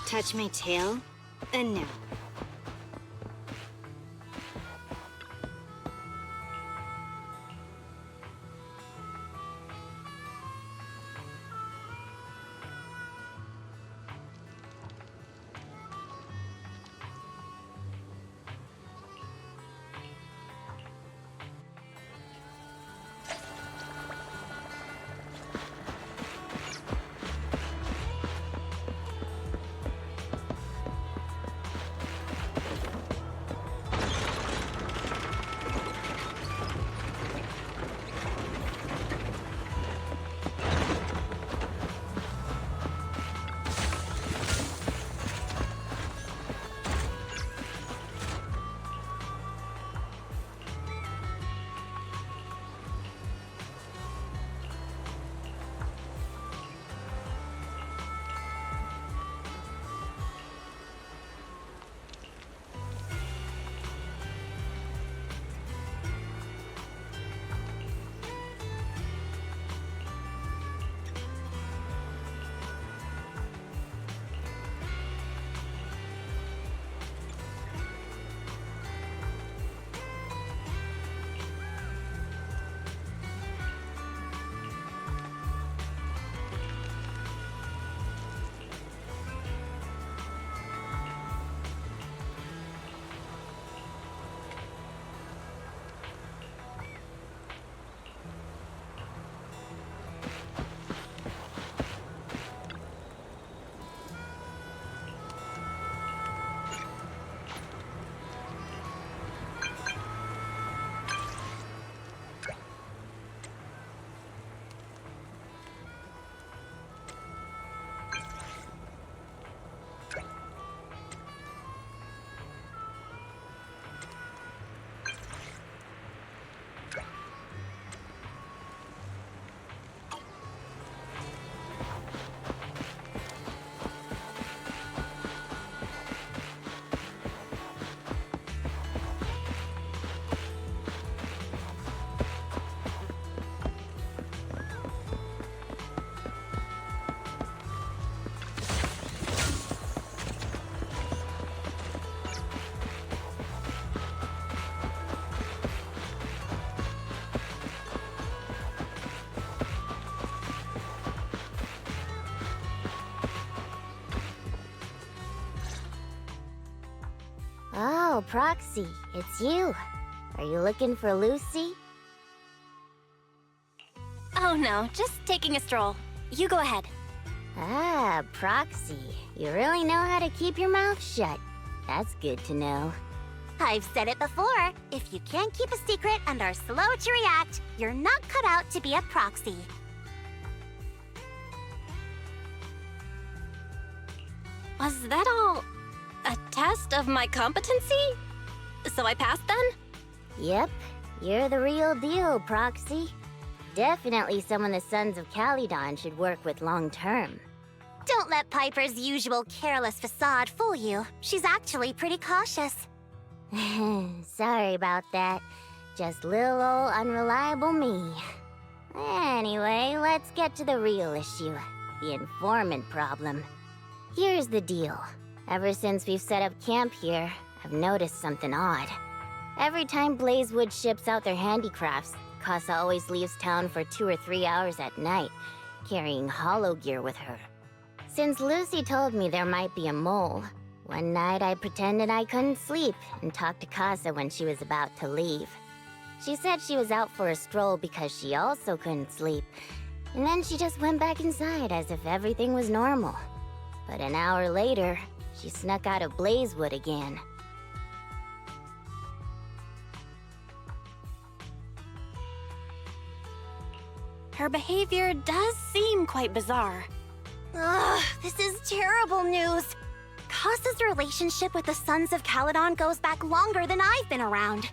Touch my tail, and no. Oh, Proxy, it's you. Are you looking for Lucy? Oh no, just taking a stroll. You go ahead. Ah, Proxy. You really know how to keep your mouth shut. That's good to know. I've said it before. If you can't keep a secret and are slow to react, you're not cut out to be a proxy. Was that all a test of my competency? So I passed then? Yep, you're the real deal, Proxy. Definitely someone the Sons of Calydon should work with long-term. Don't let Piper's usual careless facade fool you. She's actually pretty cautious. Sorry about that. Just little old unreliable me. Anyway, let's get to the real issue. The informant problem. Here's the deal. Ever since we've set up camp here, I've noticed something odd. Every time Blazewood ships out their handicrafts, Casa always leaves town for 2 or 3 hours at night, carrying hollow gear with her. Since Lucy told me there might be a mole, one night I pretended I couldn't sleep and talked to Casa when she was about to leave. She said she was out for a stroll because she also couldn't sleep, and then she just went back inside as if everything was normal. But an hour later, she snuck out of Blazewood again. Her behavior does seem quite bizarre. Ugh, this is terrible news. Casa's relationship with the Sons of Calydon goes back longer than I've been around.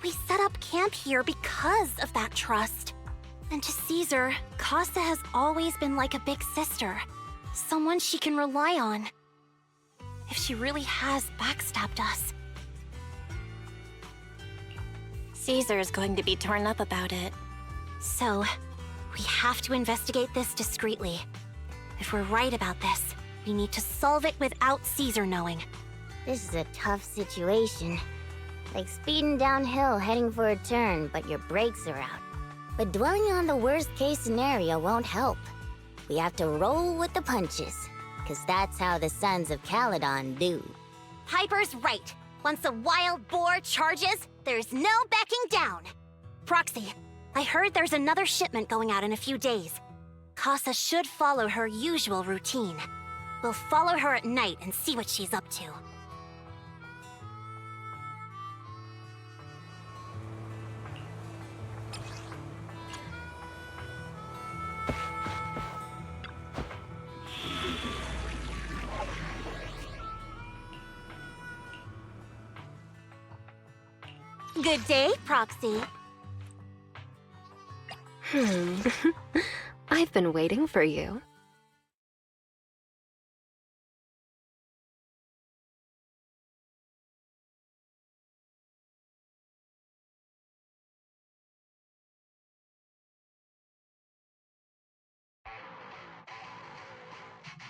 We set up camp here because of that trust. And to Caesar, Casa has always been like a big sister. Someone she can rely on. If she really has backstabbed us. Caesar is going to be torn up about it. So, we have to investigate this discreetly. If we're right about this, We need to solve it without Caesar knowing. This is a tough situation. Like speeding downhill heading for a turn, but your brakes are out. But dwelling on the worst-case scenario won't help. We have to roll with the punches, because that's how the Sons of Caledon do. Hyper's right. Once a wild boar charges, there's no backing down. Proxy, I heard there's another shipment going out in a few days. Casa should follow her usual routine. We'll follow her at night and see what she's up to. Good day, Proxy. I've been waiting for you.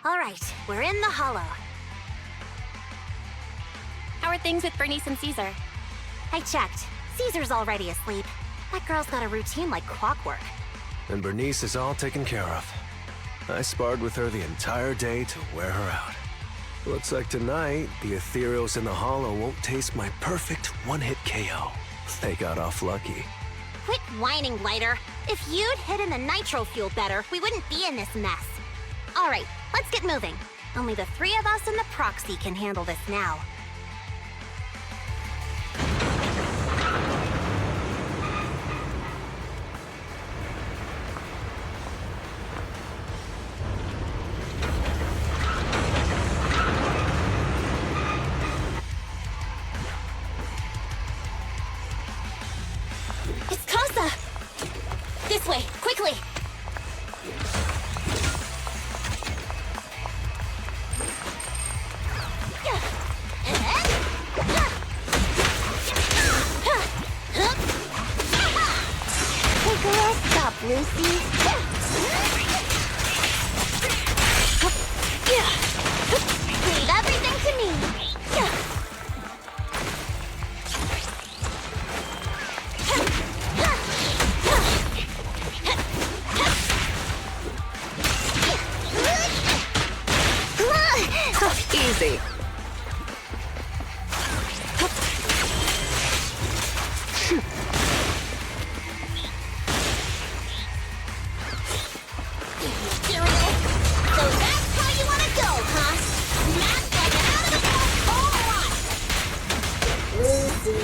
All right, we're in the hollow. How are things with Bernice and Caesar? I checked. Caesar's already asleep. That girl's got a routine like clockwork. And Bernice is all taken care of. I sparred with her the entire day to wear her out. Looks like tonight, the ethereals in the hollow won't taste my perfect one-hit KO. They got off lucky. Quit whining, Lighter. If you'd hidden the nitro fuel better, we wouldn't be in this mess. All right, let's get moving. Only the three of us and the Proxy can handle this now. It's Casa! This way, quickly! Take a rest stop, Lucy. Leave everything to me! Easy. So that's how you want to go, huh? Smash like an out of the park home run! Lucy,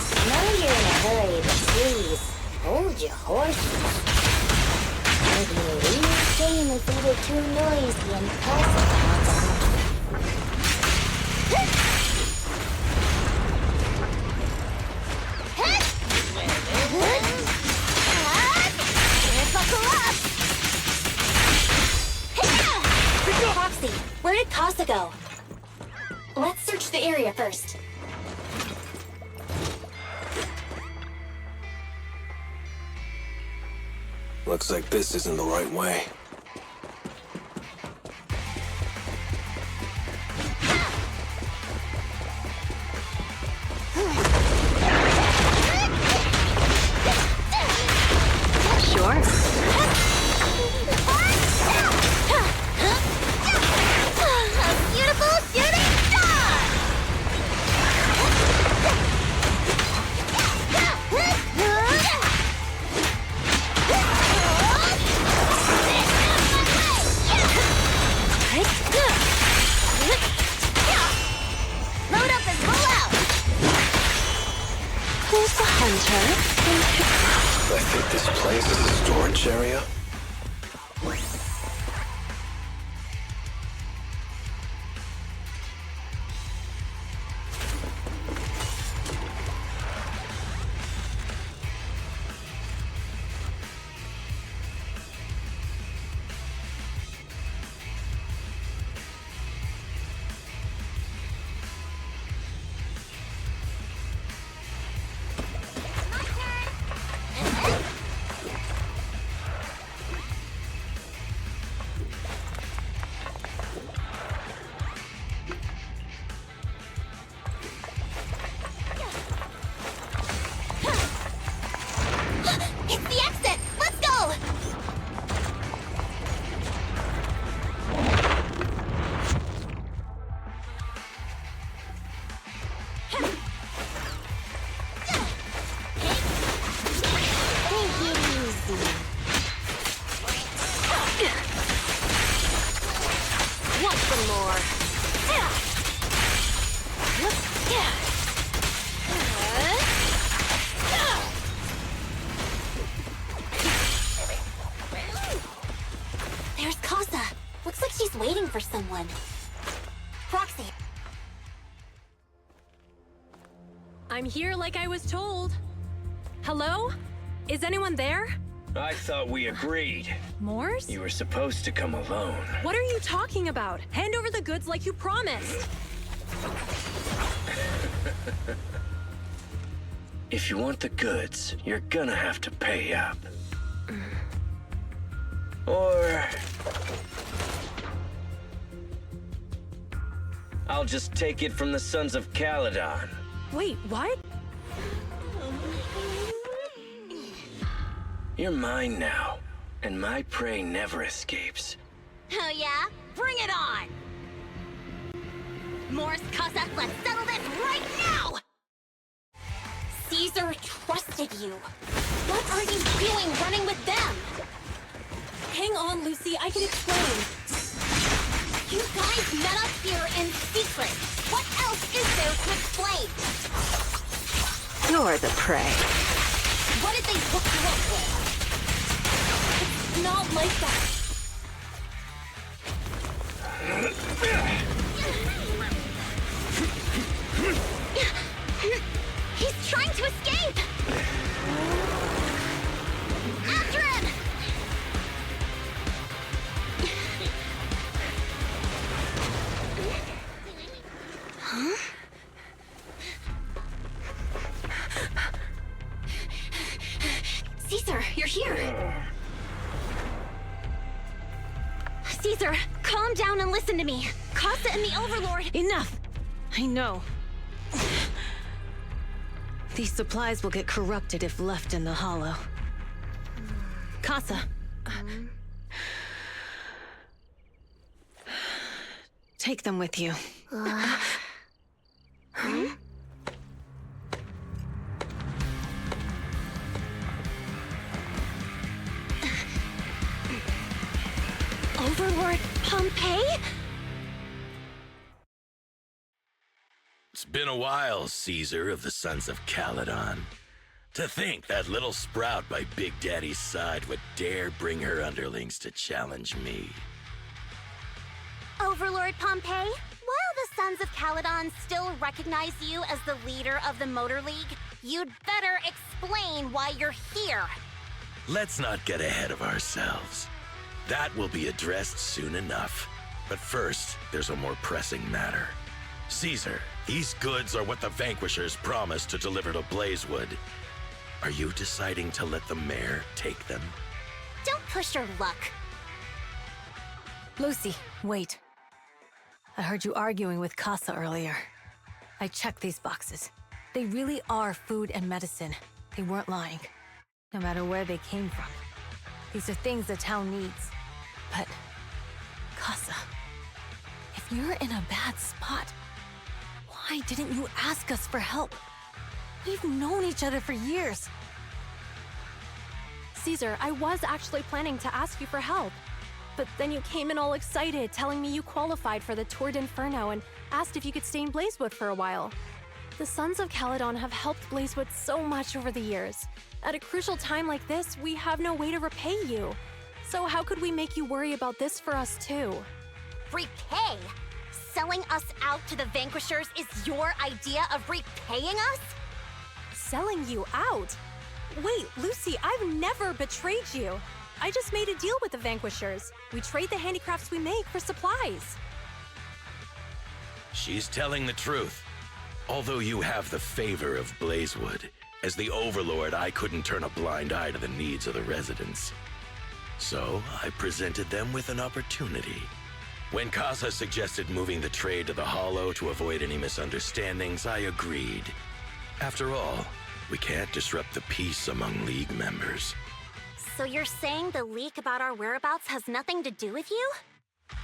I know you're in a hurry, but please, hold your horses. It'd be a real shame if we were too noisy and impulsive all the time. Buckle up! Proxy, where did Casa go? Let's search the area first. Looks like this isn't the right way. Sure. A beautiful shooting star! Load up and pull out! Who's the hunter? I think this place is a storage area. just waiting for someone. Roxy. I'm here like I was told. Hello? Is anyone there? I thought we agreed. Morse? You were supposed to come alone. What are you talking about? Hand over the goods like you promised. If you want the goods, you're gonna have to pay up. Or... I'll just take it from the Sons of Caledon. Wait, what? You're mine now, and my prey never escapes. Oh yeah? Bring it on! Morse, Casa, let's settle this right now! Caesar trusted you. What are you doing running with them? Hang on, Lucy, I can explain. You guys met up here in secret. What else is there to explain? You're the prey. What did they hook you up with? It's not like that. He's trying to escape! After him! Huh? Caesar, you're here! Caesar, calm down and listen to me. Casa and the Overlord... Enough! I know. These supplies will get corrupted if left in the hollow. Casa. Take them with you. Overlord Pompeii? It's been a while, Caesar of the Sons of Caledon. To think that little sprout by Big Daddy's side would dare bring her underlings to challenge me. Overlord Pompeii, while the Sons of Caledon still recognize you as the leader of the Motor League, you'd better explain why you're here. Let's not get ahead of ourselves. That will be addressed soon enough. But first, there's a more pressing matter. Caesar, these goods are what the Vanquishers promised to deliver to Blazewood. Are you deciding to let the mayor take them? Don't push your luck. Lucy, wait. I heard you arguing with Casa earlier. I checked these boxes. They really are food and medicine. They weren't lying, no matter where they came from. These are things the town needs. But, Casa, if you're in a bad spot, why didn't you ask us for help? We've known each other for years. Caesar, I was actually planning to ask you for help. But then you came in all excited, telling me you qualified for the Tour d'Inferno and asked if you could stay in Blazewood for a while. The Sons of Caledon have helped Blazewood so much over the years. At a crucial time like this, we have no way to repay you. So how could we make you worry about this for us too? Repay? Selling us out to the Vanquishers is your idea of repaying us? Selling you out? Wait, Lucy, I've never betrayed you. I just made a deal with the Vanquishers. We trade the handicrafts we make for supplies. She's telling the truth. Although you have the favor of Blazewood, as the Overlord, I couldn't turn a blind eye to the needs of the residents. So, I presented them with an opportunity. When Casa suggested moving the trade to the Hollow to avoid any misunderstandings, I agreed. After all, we can't disrupt the peace among League members. So you're saying the leak about our whereabouts has nothing to do with you?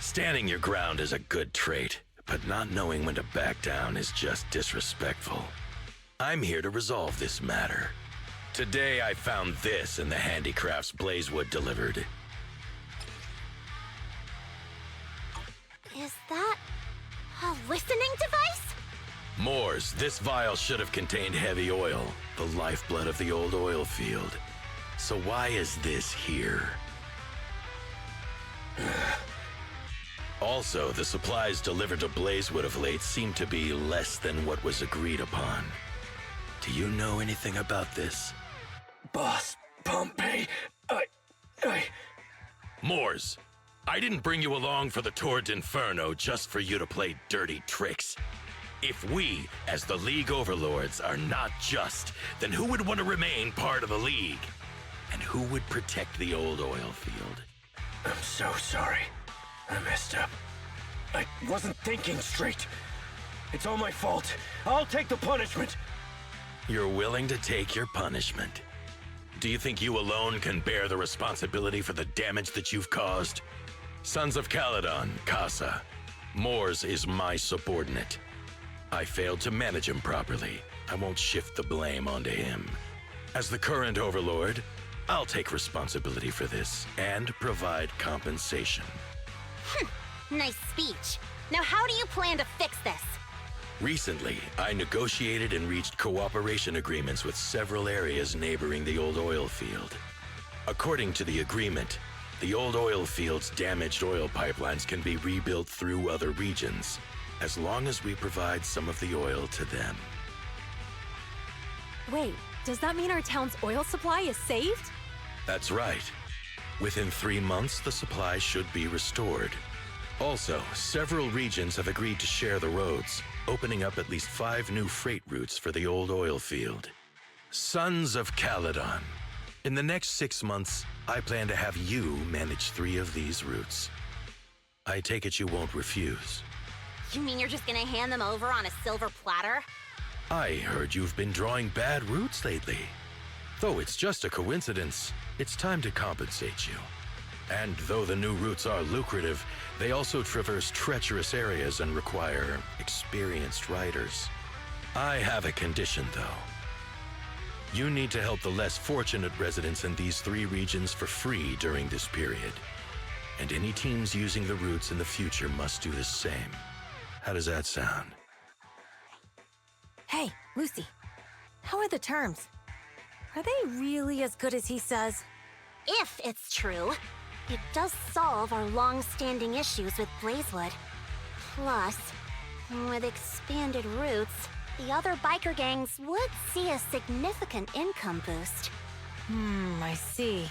Standing your ground is a good trait, but not knowing when to back down is just disrespectful. I'm here to resolve this matter. Today I found this in the handicrafts Blazewood delivered. Is that a listening device? Moors, this vial should have contained heavy oil, the lifeblood of the old oil field. So why is this here? Also, the supplies delivered to Blazewood of late seem to be less than what was agreed upon. Do you know anything about this? Boss, Pompey, Moors, I didn't bring you along for the Tour d'Inferno just for you to play dirty tricks. If we, as the League Overlords, are not just, then who would want to remain part of the League? And who would protect the old oil field? I'm so sorry. I messed up. I wasn't thinking straight. It's all my fault. I'll take the punishment. You're willing to take your punishment. Do you think you alone can bear the responsibility for the damage that you've caused? Sons of Caledon, Casa. Moors is my subordinate. I failed to manage him properly. I won't shift the blame onto him. As the current overlord, I'll take responsibility for this and provide compensation. Nice speech. Now how do you plan to fix this? Recently, I negotiated and reached cooperation agreements with several areas neighboring the old oil field. According to the agreement, the old oil field's damaged oil pipelines can be rebuilt through other regions, as long as we provide some of the oil to them. Wait, does that mean our town's oil supply is saved? That's right. Within 3 months, the supply should be restored. Also, several regions have agreed to share the roads, opening up at least 5 new freight routes for the old oil field. Sons of Caledon. In the next 6 months, I plan to have you manage 3 of these routes. I take it you won't refuse. You mean you're just gonna hand them over on a silver platter? I heard you've been drawing bad routes lately. Though it's just a coincidence, it's time to compensate you. And though the new routes are lucrative, they also traverse treacherous areas and require experienced riders. I have a condition, though. You need to help the less fortunate residents in these 3 regions for free during this period. And any teams using the routes in the future must do the same. How does that sound? Hey, Lucy. How are the terms? Are they really as good as he says? If it's true, it does solve our long-standing issues with Blazewood. Plus, with expanded routes, the other biker gangs would see a significant income boost. I see.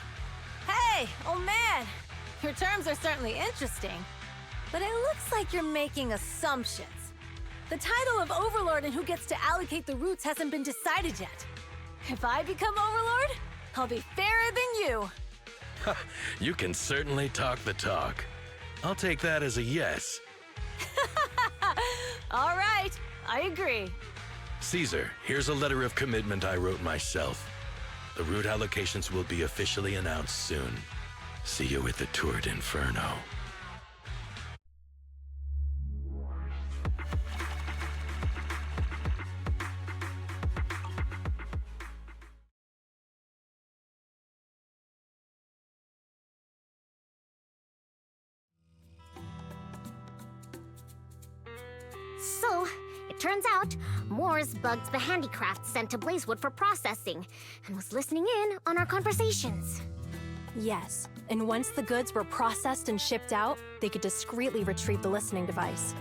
Hey, old man! Your terms are certainly interesting, but it looks like you're making assumptions. The title of Overlord and who gets to allocate the routes hasn't been decided yet. If I become Overlord, I'll be fairer than you. You can certainly talk the talk. I'll take that as a yes. All right, I agree. Caesar, here's a letter of commitment I wrote myself. The route allocations will be officially announced soon. See you at the Tour d'Inferno. So, it turns out, Moores bugged the handicraft sent to Blazewood for processing, and was listening in on our conversations. Yes, and once the goods were processed and shipped out, they could discreetly retrieve the listening device.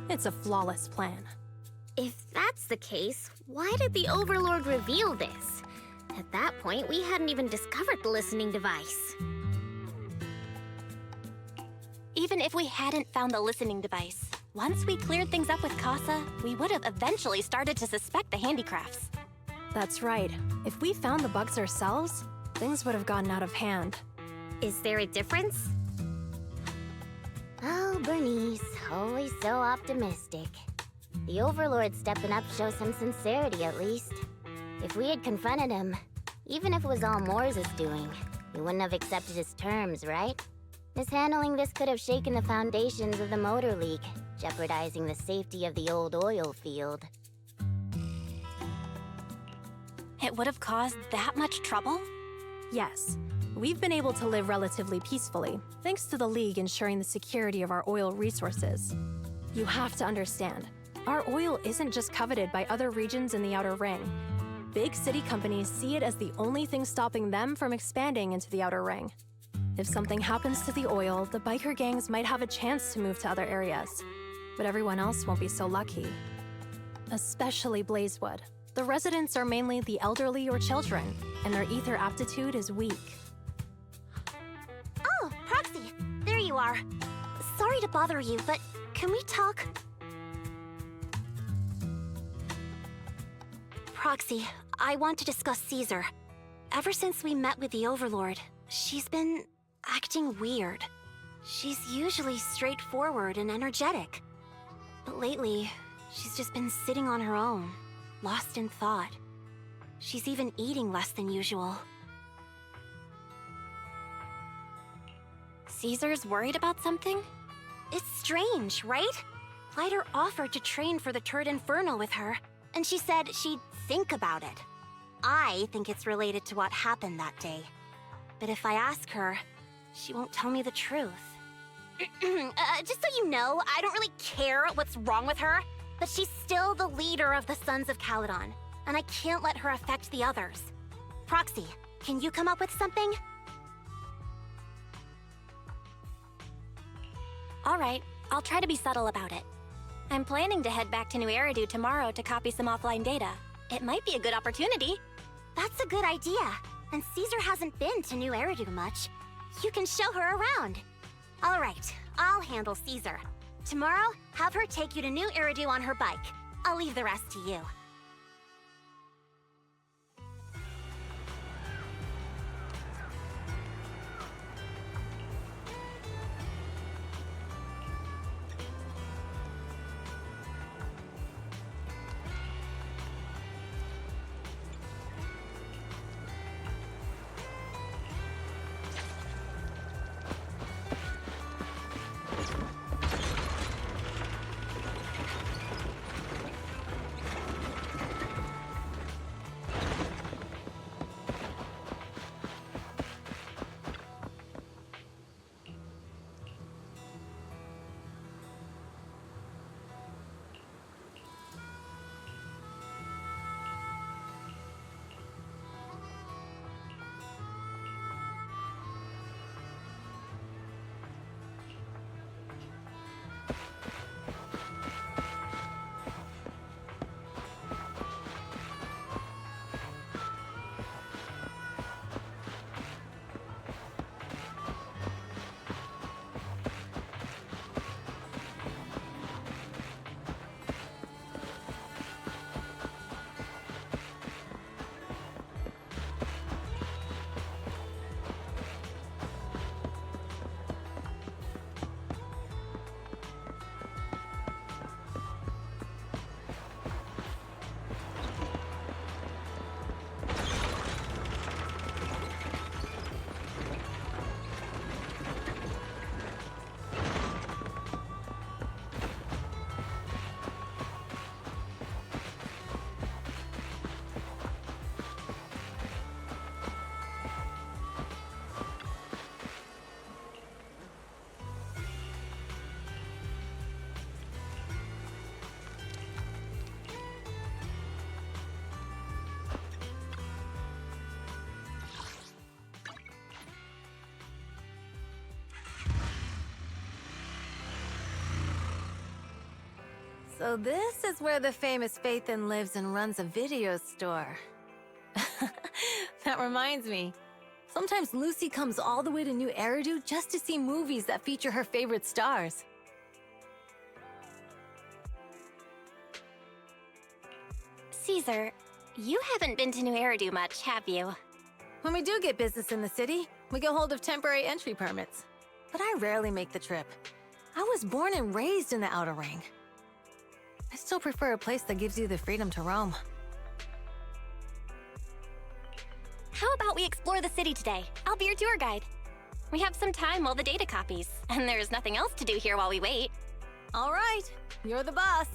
It's a flawless plan. If that's the case, why did the Overlord reveal this? At that point, we hadn't even discovered the listening device. Even if we hadn't found the listening device, once we cleared things up with Casa, we would have eventually started to suspect the handicrafts. That's right. If we found the bugs ourselves, things would have gotten out of hand. Is there a difference? Oh, Bernice, always so optimistic. The Overlord stepping up shows some sincerity, at least. If we had confronted him, even if it was all Moores' doing, we wouldn't have accepted his terms, right? Mishandling this could have shaken the foundations of the Motor League, jeopardizing the safety of the old oil field. It would have caused that much trouble? Yes, we've been able to live relatively peacefully, thanks to the League ensuring the security of our oil resources. You have to understand, our oil isn't just coveted by other regions in the Outer Ring. Big city companies see it as the only thing stopping them from expanding into the Outer Ring. If something happens to the oil, the biker gangs might have a chance to move to other areas. But everyone else won't be so lucky. Especially Blazewood. The residents are mainly the elderly or children, and their ether aptitude is weak. Oh, Proxy, there you are. Sorry to bother you, but can we talk? Proxy, I want to discuss Caesar. Ever since we met with the Overlord, she's been acting weird. She's usually straightforward and energetic. But lately, she's just been sitting on her own, lost in thought. She's even eating less than usual. Caesar's worried about something? It's strange, right? Lighter offered to train for the Turd Inferno with her, and she said she'd think about it. I think it's related to what happened that day. But if I ask her, she won't tell me the truth. Just so you know, I don't really care what's wrong with her, but she's still the leader of the Sons of Caledon, and I can't let her affect the others. Proxy, can you come up with something? All right, I'll try to be subtle about it. I'm planning to head back to New Eridu tomorrow to copy some offline data. It might be a good opportunity. That's a good idea. And Caesar hasn't been to New Eridu much. You can show her around. All right, I'll handle Caesar. Tomorrow, have her take you to New Eridu on her bike. I'll leave the rest to you. So this is where the famous Phaethon lives and runs a video store. That reminds me. Sometimes Lucy comes all the way to New Eridu just to see movies that feature her favorite stars. Caesar, you haven't been to New Eridu much, have you? When we do get business in the city, we get hold of temporary entry permits. But I rarely make the trip. I was born and raised in the Outer Ring. I still prefer a place that gives you the freedom to roam. How about we explore the city today? I'll be your tour guide. We have some time while the data copies, and there's nothing else to do here while we wait. All right, you're the boss.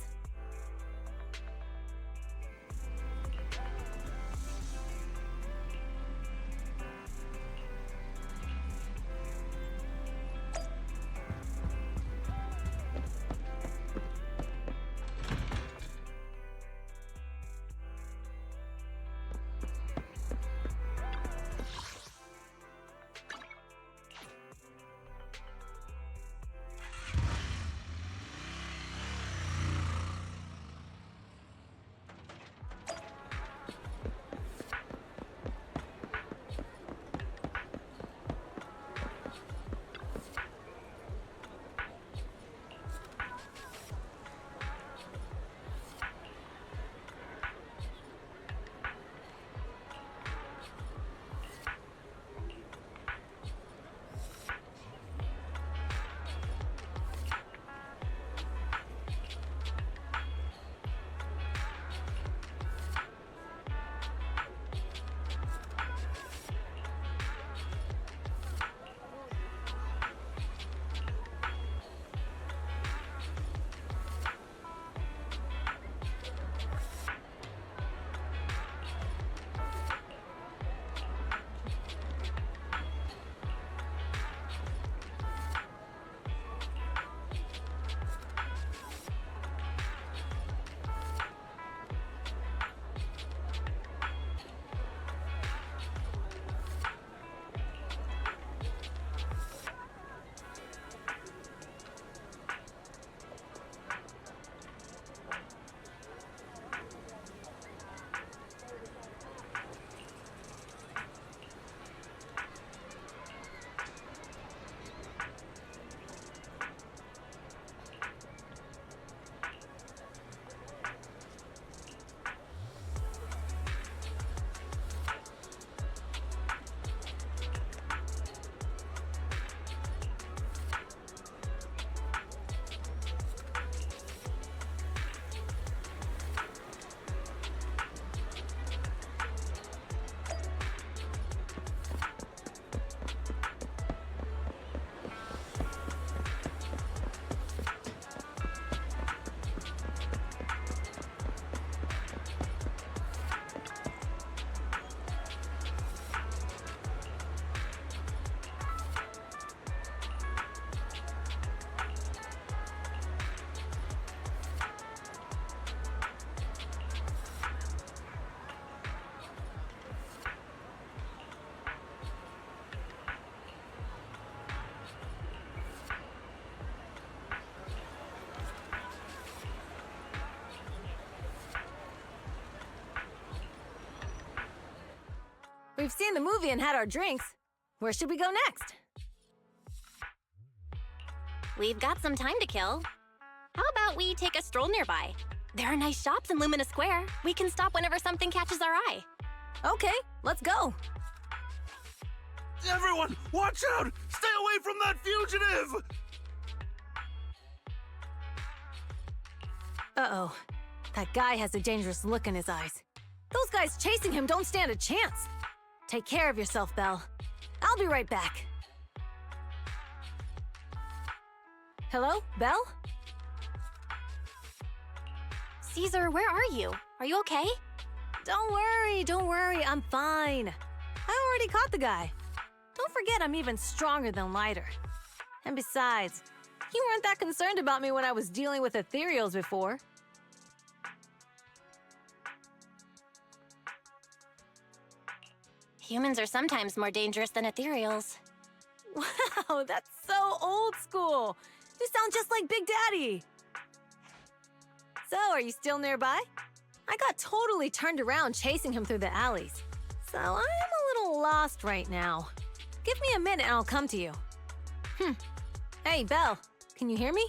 We've seen the movie and had our drinks. Where should we go next? We've got some time to kill. How about we take a stroll nearby? There are nice shops in Lumina Square. We can stop whenever something catches our eye. Okay, let's go. Everyone, watch out! Stay away from that fugitive! Uh-oh. That guy has a dangerous look in his eyes. Those guys chasing him don't stand a chance. Take care of yourself, Belle. I'll be right back. Hello, Belle? Caesar, where are you? Are you okay? Don't worry, I'm fine. I already caught the guy. Don't forget I'm even stronger than Lighter. And besides, you weren't that concerned about me when I was dealing with ethereals before. Humans are sometimes more dangerous than ethereals. Wow, that's so old school. You sound just like Big Daddy. So, are you still nearby? I got totally turned around chasing him through the alleys. So, I am a little lost right now. Give me a minute and I'll come to you. Hey, Belle, can you hear me?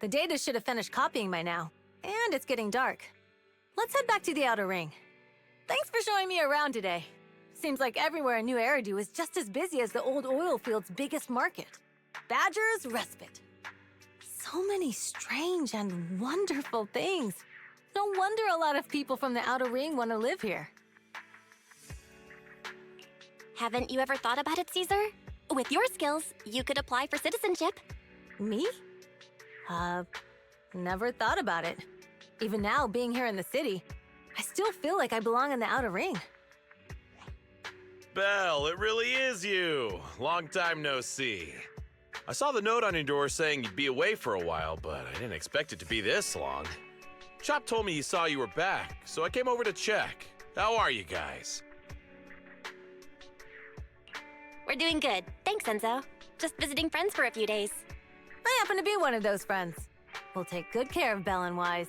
The data should have finished copying by now. And it's getting dark. Let's head back to the Outer Ring. Thanks for showing me around today. Seems like everywhere in New Eridu is just as busy as the old oil field's biggest market. Badger's Respite. So many strange and wonderful things. No wonder a lot of people from the Outer Ring want to live here. Haven't you ever thought about it, Caesar? With your skills, you could apply for citizenship. Me? Never thought about it. Even now, being here in the city, I still feel like I belong in the Outer Ring. Belle, it really is you. Long time no see. I saw the note on your door saying you'd be away for a while, but I didn't expect it to be this long. Chop told me he saw you were back, so I came over to check. How are you guys? We're doing good. Thanks, Enzo. Just visiting friends for a few days. I happen to be one of those friends. We'll take good care of Belle and Wise.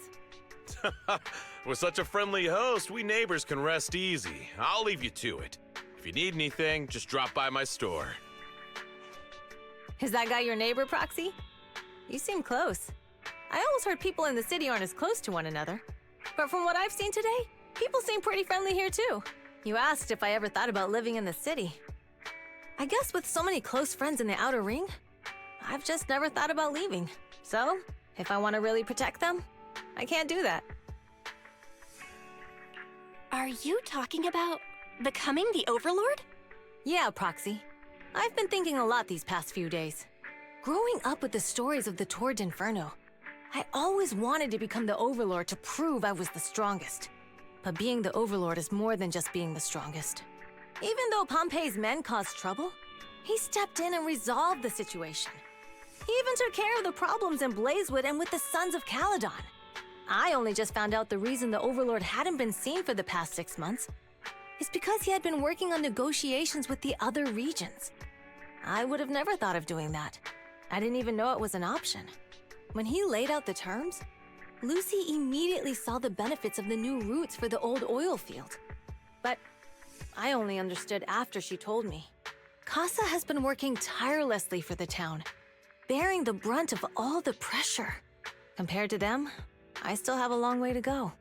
With such a friendly host, we neighbors can rest easy. I'll leave you to it. If you need anything, just drop by my store. Is that guy your neighbor, Proxy? You seem close. I always heard people in the city aren't as close to one another. But from what I've seen today, people seem pretty friendly here too. You asked if I ever thought about living in the city. I guess with so many close friends in the outer ring, I've just never thought about leaving. So, if I want to really protect them, I can't do that. Are you talking about becoming the Overlord? Yeah, Proxy. I've been thinking a lot these past few days. Growing up with the stories of the Tour d'Inferno, I always wanted to become the Overlord to prove I was the strongest. But being the Overlord is more than just being the strongest. Even though Pompey's men caused trouble, he stepped in and resolved the situation. He even took care of the problems in Blazewood and with the Sons of Caledon. I only just found out the reason the Overlord hadn't been seen for the past 6 months is because he had been working on negotiations with the other regions. I would have never thought of doing that. I didn't even know it was an option. When he laid out the terms, Lucy immediately saw the benefits of the new routes for the old oil field. But I only understood after she told me. Casa has been working tirelessly for the town, bearing the brunt of all the pressure. Compared to them, I still have a long way to go.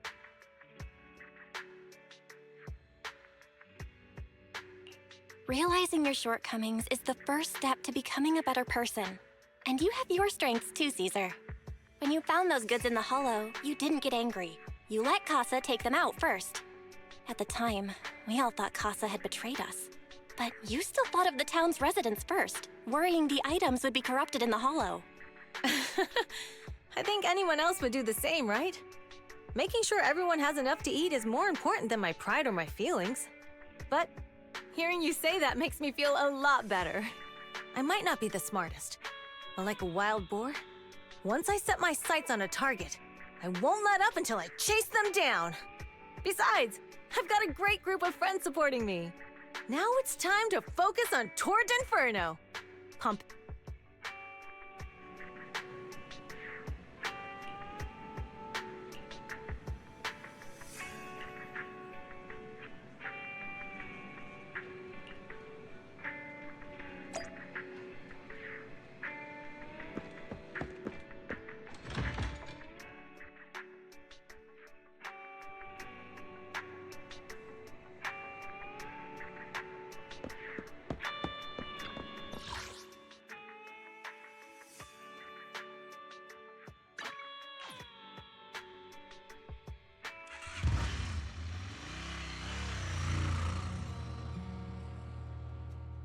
Realizing your shortcomings is the first step to becoming a better person. And you have your strengths too, Caesar. When you found those goods in the Hollow, you didn't get angry. You let Casa take them out first. At the time, we all thought Casa had betrayed us. But you still thought of the town's residents first, worrying the items would be corrupted in the Hollow. I think anyone else would do the same, right? Making sure everyone has enough to eat is more important than my pride or my feelings. But hearing you say that makes me feel a lot better. I might not be the smartest, but like a wild boar, once I set my sights on a target, I won't let up until I chase them down. Besides, I've got a great group of friends supporting me. Now it's time to focus on Tour d'Inferno. Pump.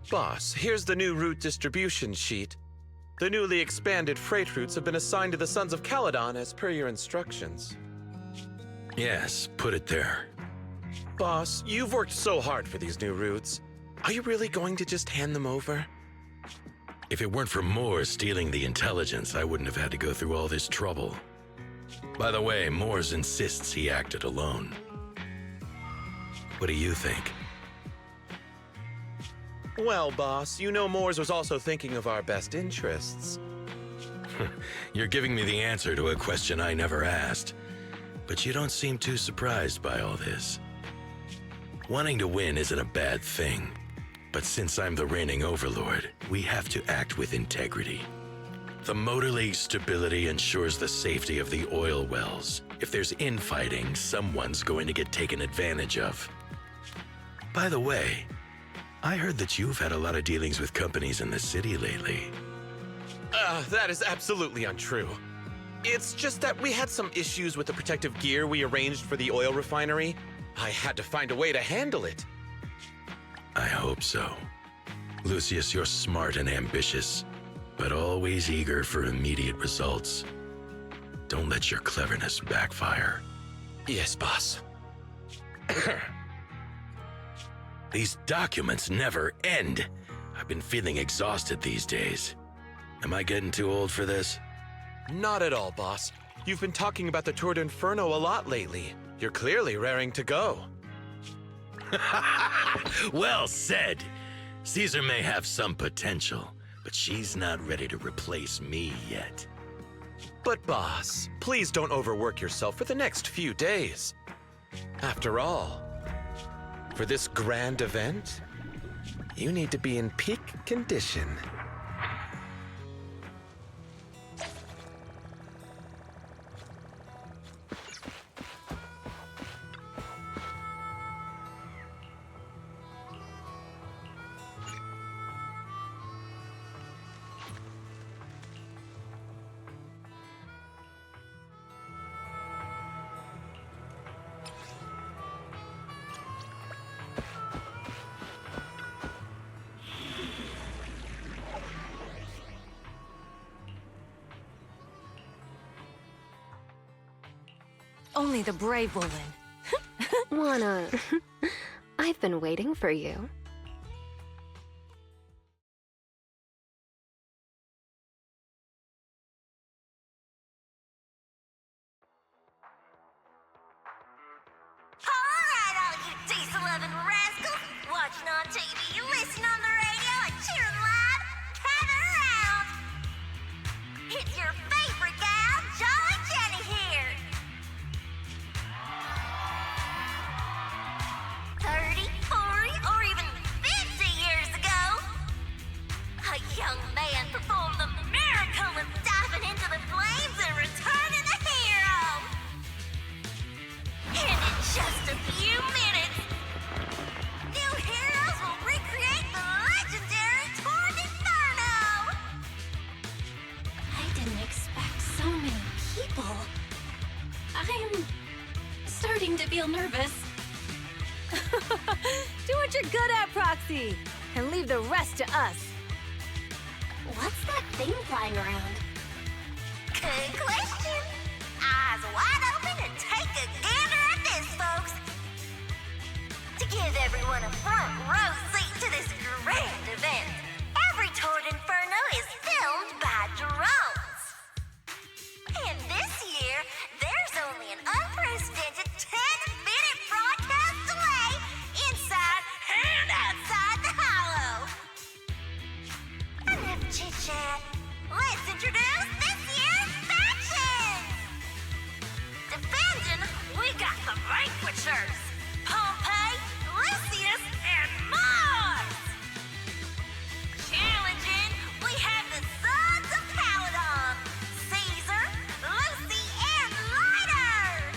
Boss, here's the new route distribution sheet. The newly expanded freight routes have been assigned to the Sons of Caledon as per your instructions. Yes, put it there. Boss, you've worked so hard for these new routes. Are you really going to just hand them over? If it weren't for Moores stealing the intelligence, I wouldn't have had to go through all this trouble. By the way, Moores insists he acted alone. What do you think? Well, boss, you know Moores was also thinking of our best interests. You're giving me the answer to a question I never asked. But you don't seem too surprised by all this. Wanting to win isn't a bad thing. But since I'm the reigning overlord, we have to act with integrity. The Motor League's stability ensures the safety of the oil wells. If there's infighting, someone's going to get taken advantage of. By the way, I heard that you've had a lot of dealings with companies in the city lately. That is absolutely untrue. It's just that we had some issues with the protective gear we arranged for the oil refinery. I had to find a way to handle it. I hope so. Lucius, you're smart and ambitious, but always eager for immediate results. Don't let your cleverness backfire. Yes, boss. These documents never end. I've been feeling exhausted these days. Am I getting too old for this? Not at all, boss. You've been talking about the Tour d'Inferno a lot lately. You're clearly raring to go. Well said. Caesar may have some potential, but she's not ready to replace me yet. But boss, please don't overwork yourself for the next few days. After all, for this grand event, you need to be in peak condition. Only the brave will win. Wanna... I've been waiting for you. Alright, all you diesel-loving rascals! Watching on TV, listening on the radio, and cheering live, gather around! It's your favorite gal, Jolly Jenny here! 30, 40, or even 50 years ago, a young man performed the miracle of diving into the flames and returning a hero! And in just a few minutes, new heroes will recreate the legendary Tour d'Inferno! I didn't expect so many people. I'm starting to feel nervous. Do what you're good at, Proxy, and leave the rest to us. What's that thing flying around? Good question. Eyes wide open and take a gander at this, folks. To give everyone a front row seat to this grand event, every Tour d'Inferno is filmed by drones. And this year, there's only an unprecedented 10-minute broadcast delay inside and outside the hollow. Enough chit-chat. Let's introduce this year's factions! Defending, we got the Vanquishers, Pompey, Lucius, and Mars! Challenging, we have the Sons of Caledon, Caesar, Lucy, and Lighter!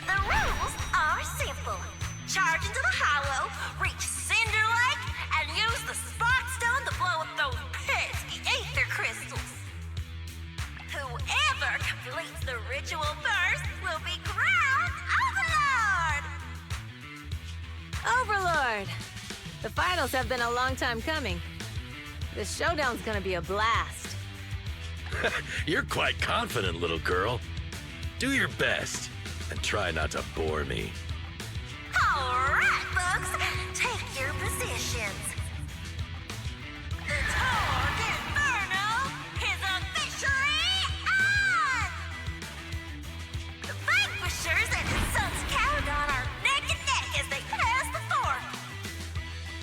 The rules are simple. Charge into the hollow, reach Cinder Lake, and use the Spark Stone to blow up those pesky ether crystals. Whoever completes the ritual first will be crowned Overlord! Overlord! The finals have been a long time coming. This showdown's gonna be a blast. You're quite confident, little girl. Do your best, and try not to bore me. Alright, folks, take your positions. The Tour d'Inferno is officially on! The Vanquishers and the Sons of Caledon are neck and neck as they pass the fork.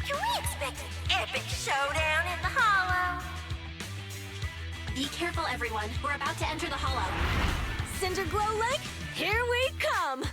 Can we expect an epic showdown in the hollow? Be careful, everyone. We're about to enter the hollow. Cinderglow Lake, here we come!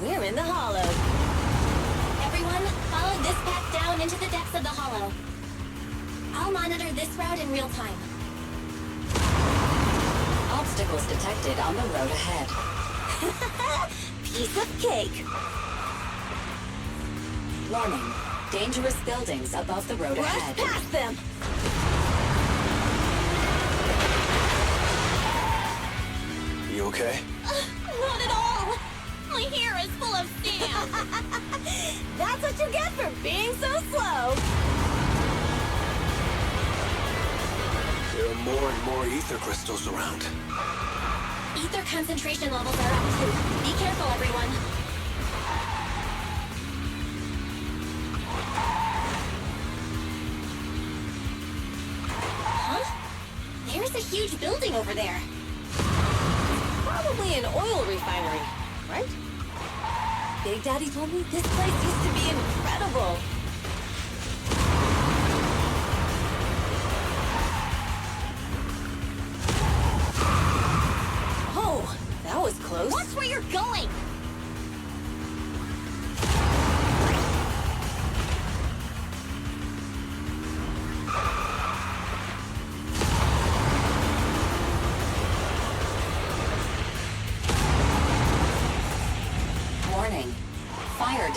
We're in the hollow. Everyone, follow this path down into the depths of the hollow. I'll monitor this route in real time. Obstacles detected on the road ahead. Piece of cake. Warning. Dangerous buildings above the road ahead. Rush past them! You okay? Not at all! My hair is full of sand! That's what you get for being so slow! There are more and more ether crystals around. Ether concentration levels are up too. Be careful, everyone. Huh? There's a huge building over there. Probably an oil refinery, right? Big Daddy told me this place used to be incredible. Oh, that was close. Watch where you're going!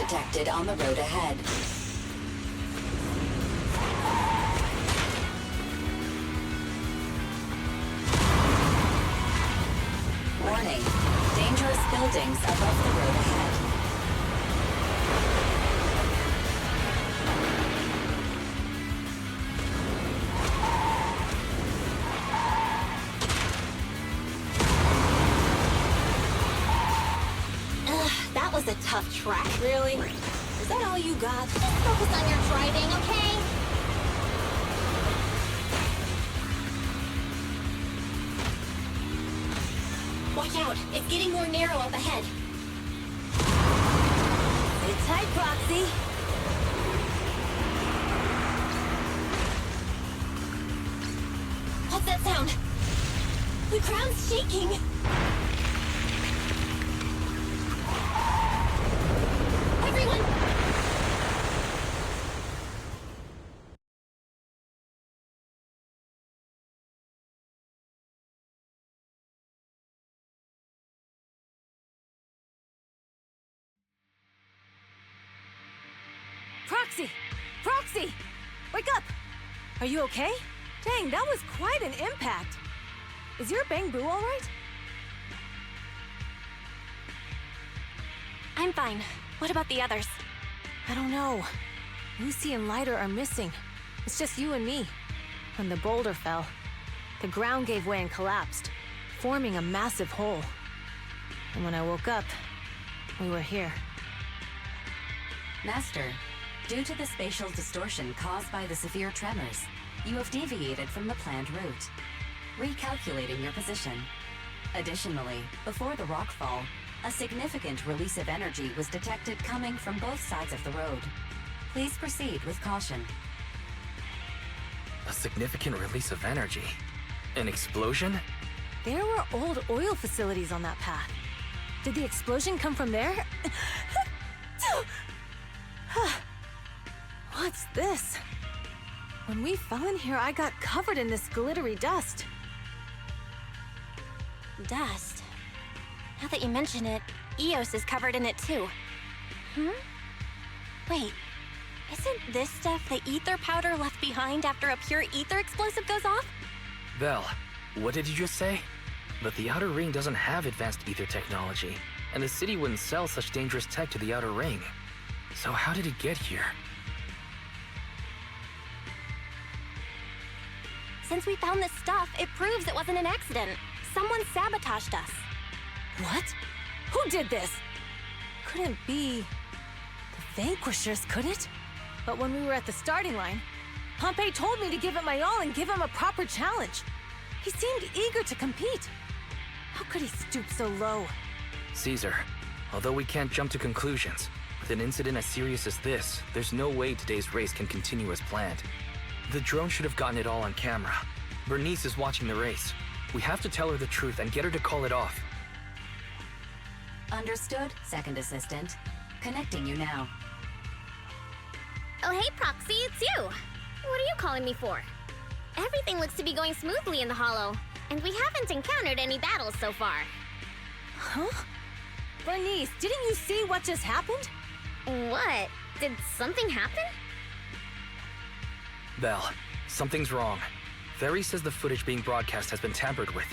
detected on the road ahead. Warning. Dangerous buildings above the road ahead. That was a tough track. Really? Is that all you got? Just focus on your driving, okay? Watch out! It's getting more narrow up ahead. Sit tight, Proxy. What's that sound? The ground's shaking! Everyone! Proxy! Proxy! Wake up! Are you okay? Dang, that was quite an impact. Is your bang boo all right? I'm fine. What about the others? I don't know. Lucy and Lighter are missing. It's just you and me. When the boulder fell, the ground gave way and collapsed, forming a massive hole. And when I woke up, we were here. Master, due to the spatial distortion caused by the severe tremors, you have deviated from the planned route. Recalculating your position. Additionally, before the rockfall, a significant release of energy was detected coming from both sides of the road. Please proceed with caution. A significant release of energy? An explosion? There were old oil facilities on that path. Did the explosion come from there? What's this? When we fell in here, I got covered in this glittery dust. Dust. Now that you mention it, Eos is covered in it too. Wait, isn't this stuff the ether powder left behind after a pure ether explosive goes off? Vel, what did you just say? But the Outer Ring doesn't have advanced ether technology, and the city wouldn't sell such dangerous tech to the Outer Ring. So how did it get here? Since we found this stuff, it proves it wasn't an accident. Someone sabotaged us. What? Who did this? Couldn't be the Vanquishers, could it? But when we were at the starting line, Pompey told me to give it my all and give him a proper challenge. He seemed eager to compete. How could he stoop so low? Caesar, although we can't jump to conclusions, with an incident as serious as this, there's no way today's race can continue as planned. The drone should have gotten it all on camera. Bernice is watching the race. We have to tell her the truth and get her to call it off. Understood, Second Assistant. Connecting you now. Oh, hey, Proxy, it's you. What are you calling me for? Everything looks to be going smoothly in the Hollow, and we haven't encountered any battles so far. Huh? Bernice, didn't you see what just happened? What? Did something happen? Vel, something's wrong. Ferry says the footage being broadcast has been tampered with.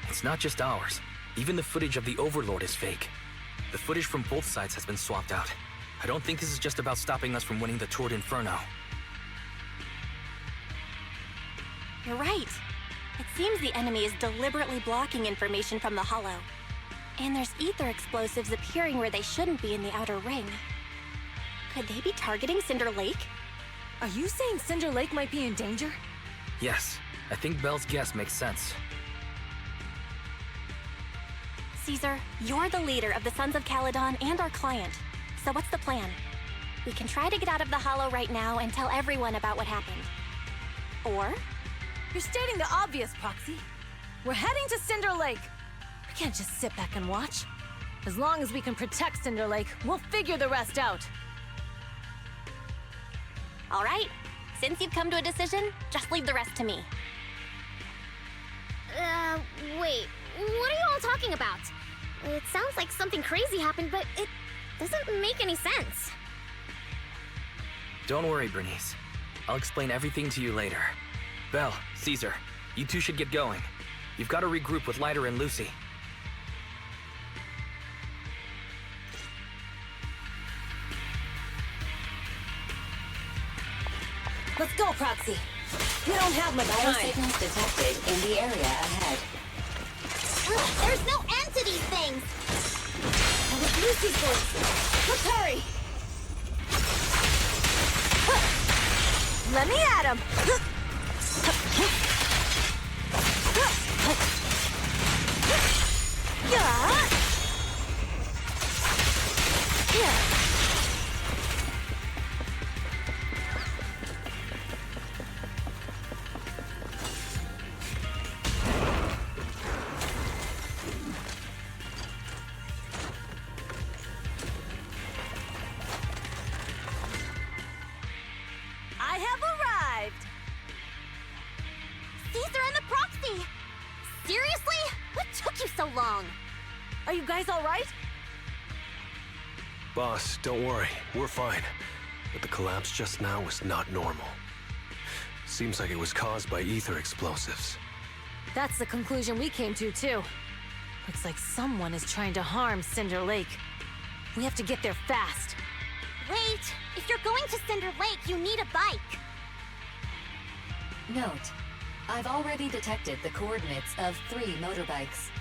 It's not just ours. Even the footage of the Overlord is fake. The footage from both sides has been swapped out. I don't think this is just about stopping us from winning the Tour d'Inferno. You're right. It seems the enemy is deliberately blocking information from the Hollow. And there's ether explosives appearing where they shouldn't be in the Outer Ring. Could they be targeting Cinder Lake? Are you saying Cinder Lake might be in danger? Yes, I think Belle's guess makes sense. Caesar, you're the leader of the Sons of Caledon and our client. So what's the plan? We can try to get out of the Hollow right now and tell everyone about what happened. Or... You're stating the obvious, Proxy. We're heading to Cinder Lake. We can't just sit back and watch. As long as we can protect Cinder Lake, we'll figure the rest out. All right. Since you've come to a decision, just leave the rest to me. Wait. What are you all talking about? It sounds like something crazy happened, but it doesn't make any sense. Don't worry, Bernice. I'll explain everything to you later. Belle, Caesar, you two should get going. You've got to regroup with Leiter and Lucy. Let's go, Proxy. You don't have much time. Biosignals detected in the area ahead. There's no end to these things! That was Lucy's voice. Let's hurry! Let me at him! I have arrived! Caesar and the Proxy! Seriously? What took you so long? Are you guys all right? Boss, don't worry. We're fine. But the collapse just now was not normal. Seems like it was caused by ether explosives. That's the conclusion we came to, too. Looks like someone is trying to harm Cinder Lake. We have to get there fast. Wait! If you're going to Cinder Lake, you need a bike! Note, I've already detected the coordinates of 3 motorbikes.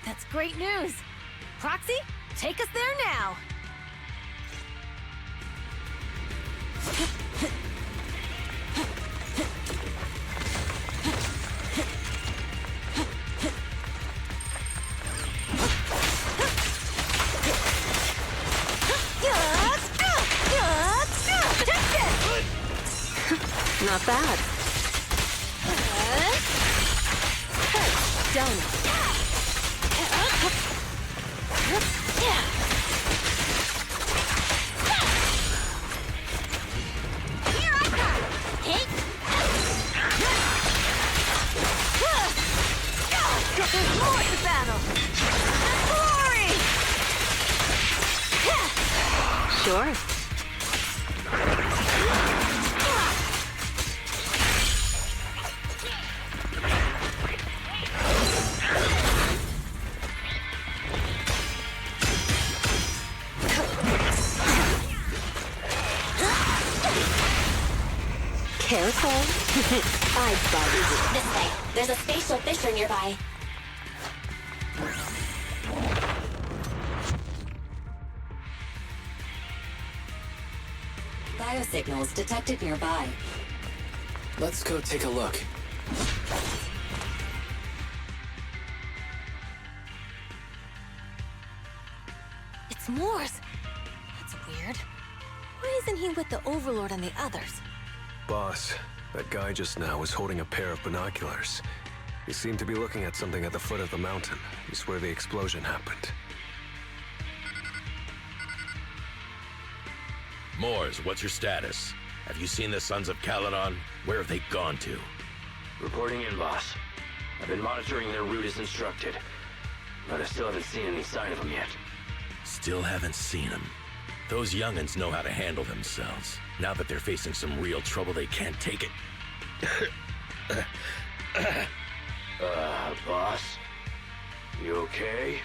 That's great news! Proxy, take us there now! Not bad. Done. Here I come! Hey! There's more to battle! Glory! Sure. Careful. I bug you. This way. There's a spatial fissure nearby. Biosignals detected nearby. Let's go take a look. It's Morse! That's weird. Why isn't he with the Overlord and the others? Boss, that guy just now was holding a pair of binoculars. He seemed to be looking at something at the foot of the mountain. He's where the explosion happened. Moors, what's your status? Have you seen the Sons of Caledon? Where have they gone to? Reporting in, boss. I've been monitoring their route as instructed, but I still haven't seen any sign of them yet. Still haven't seen them. Those young'uns know how to handle themselves. Now that they're facing some real trouble, they can't take it. Boss? You okay?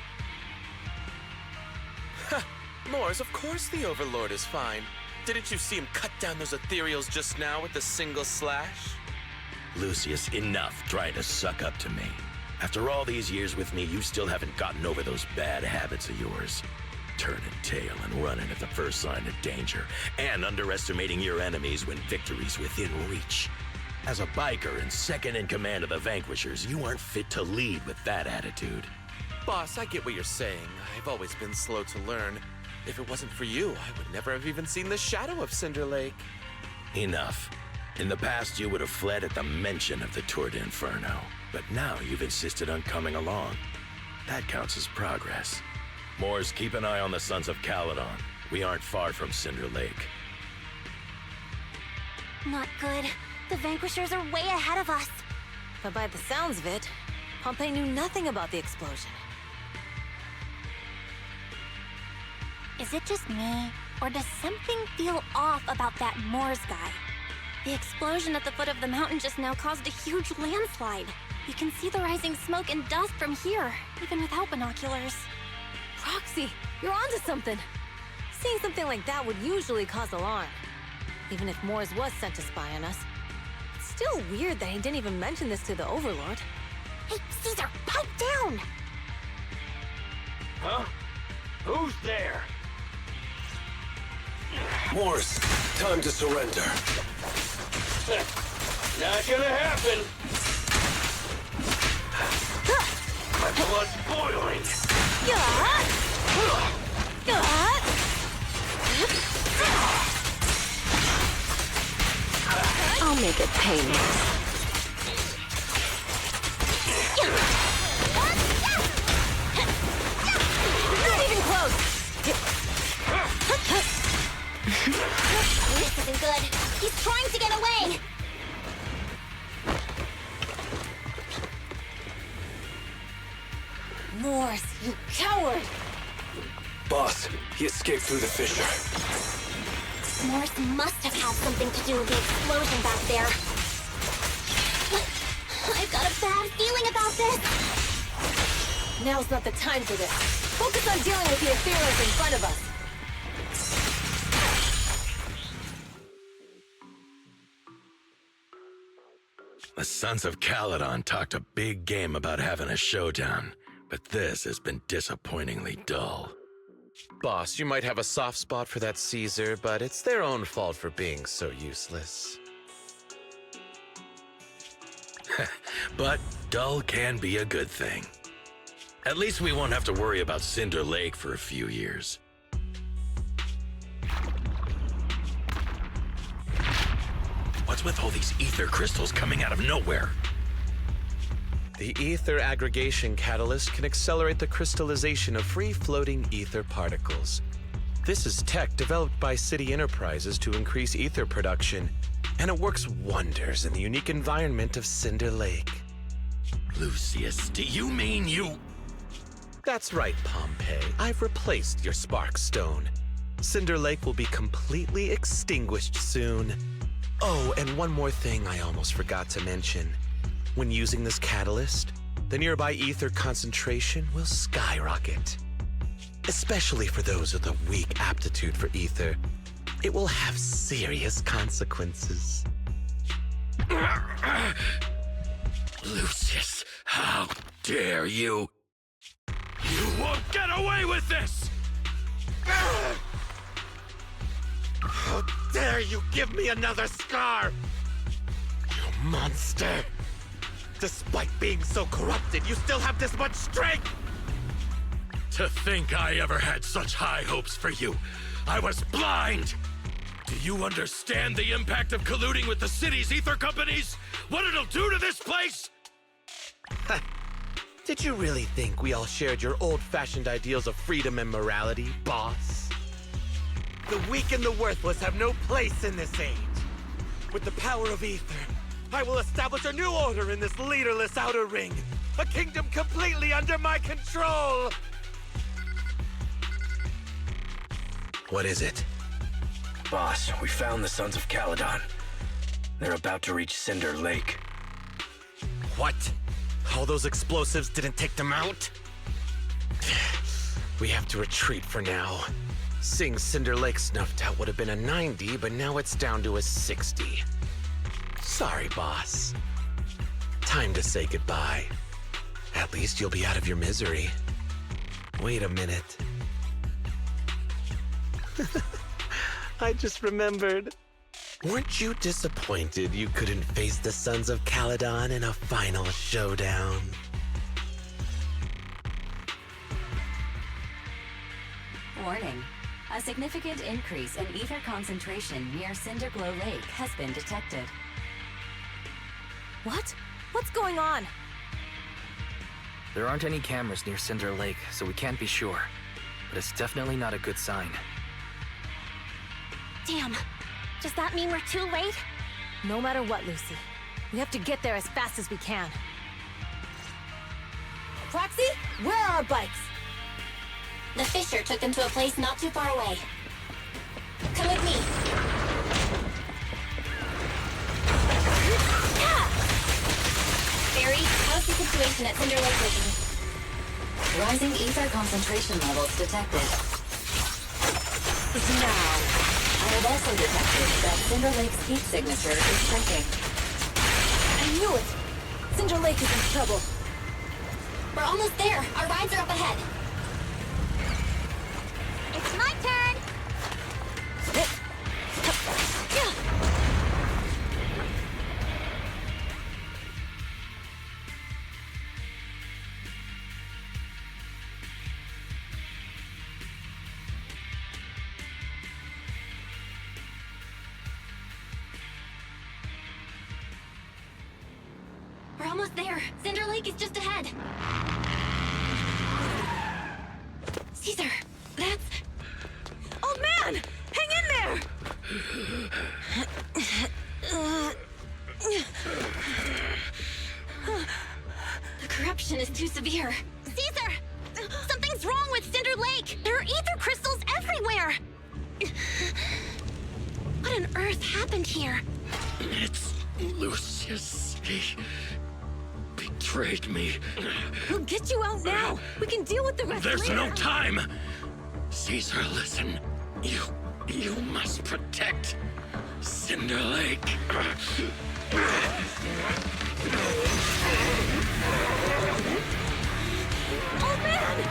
Moors, of course the Overlord is fine. Didn't you see him cut down those ethereals just now with a single slash? Lucius, enough trying to suck up to me. After all these years with me, you still haven't gotten over those bad habits of yours. Turning tail and running at the first sign of danger, and underestimating your enemies when victory's within reach. As a biker and second in command of the Vanquishers, you aren't fit to lead with that attitude. Boss, I get what you're saying. I've always been slow to learn. If it wasn't for you, I would never have even seen the shadow of Cinder Lake. Enough. In the past, you would have fled at the mention of the Tour d'Inferno, but now you've insisted on coming along. That counts as progress. Moors, keep an eye on the Sons of Caledon. We aren't far from Cinder Lake. Not good. The Vanquishers are way ahead of us. But by the sounds of it, Pompey knew nothing about the explosion. Is it just me, or does something feel off about that Moors guy? The explosion at the foot of the mountain just now caused a huge landslide. You can see the rising smoke and dust from here, even without binoculars. Proxy, you're onto something. Seeing something like that would usually cause alarm. Even if Moors was sent to spy on us. It's still weird that he didn't even mention this to the Overlord. Hey, Caesar, pipe down! Huh? Who's there? Morse, time to surrender. Not gonna happen! My blood's boiling! I'll make it painless. Not even close! This isn't good. He's trying to get away! Morse, you coward! Boss, he escaped through the fissure. Morse must have had something to do with the explosion back there. I've got a bad feeling about this. Now's not the time for this. Focus on dealing with the ethereals in front of us. The Sons of Caledon talked a big game about having a showdown, but this has been disappointingly dull. Boss, you might have a soft spot for that Caesar, but it's their own fault for being so useless. But dull can be a good thing. At least we won't have to worry about Cinder Lake for a few years. What's with all these ether crystals coming out of nowhere? The ether aggregation catalyst can accelerate the crystallization of free-floating ether particles. This is tech developed by City Enterprises to increase ether production, and it works wonders in the unique environment of Cinder Lake. Lucius, do you mean you... That's right, Pompeii. I've replaced your spark stone. Cinder Lake will be completely extinguished soon. Oh, and one more thing I almost forgot to mention. When using this catalyst, the nearby ether concentration will skyrocket. Especially for those with a weak aptitude for ether, it will have serious consequences. Lucius, how dare you? You won't get away with this! How dare you give me another scar! You monster! Despite being so corrupted, you still have this much strength! To think I ever had such high hopes for you. I was blind! Do you understand the impact of colluding with the city's ether companies? What it'll do to this place? Did you really think we all shared your old-fashioned ideals of freedom and morality, boss? The weak and the worthless have no place in this age. With the power of ether, I will establish a new order in this leaderless outer ring. A kingdom completely under my control! What is it? Boss, we found the Sons of Caledon. They're about to reach Cinder Lake. What? All those explosives didn't take them out? We have to retreat for now. Seeing Cinder Lake snuffed out would have been a 90, but now it's down to a 60. Sorry, boss. Time to say goodbye. At least you'll be out of your misery. Wait a minute. I just remembered. Weren't you disappointed you couldn't face the Sons of Caledon in a final showdown? Warning. A significant increase in ether concentration near Cinderglow Lake has been detected. What? What's going on? There aren't any cameras near Cinder Lake, so we can't be sure. But it's definitely not a good sign. Damn. Does that mean we're too late? No matter what, Lucy. We have to get there as fast as we can. Proxy, where are our bikes? The fissure took them to a place not too far away. Come with me. Barry, how's the situation at Cinder Lake looking? Rising ether concentration levels detected. Now. I have also detected that Cinder Lake's heat signature is shrinking. I knew it! Cinder Lake is in trouble. We're almost there. Our rides are up ahead. It's my turn! We're almost there. Cinder Lake is just ahead. Caesar, that's... Oh man! Hang in there! The corruption is too severe. Caesar! Something's wrong with Cinder Lake! There are ether crystals everywhere! What on earth happened here? It's Lucius. He betrayed me. We'll get you out now! We can deal with the rest There's later. no time! Caesar, listen. You must protect Cinder Lake. Oh man!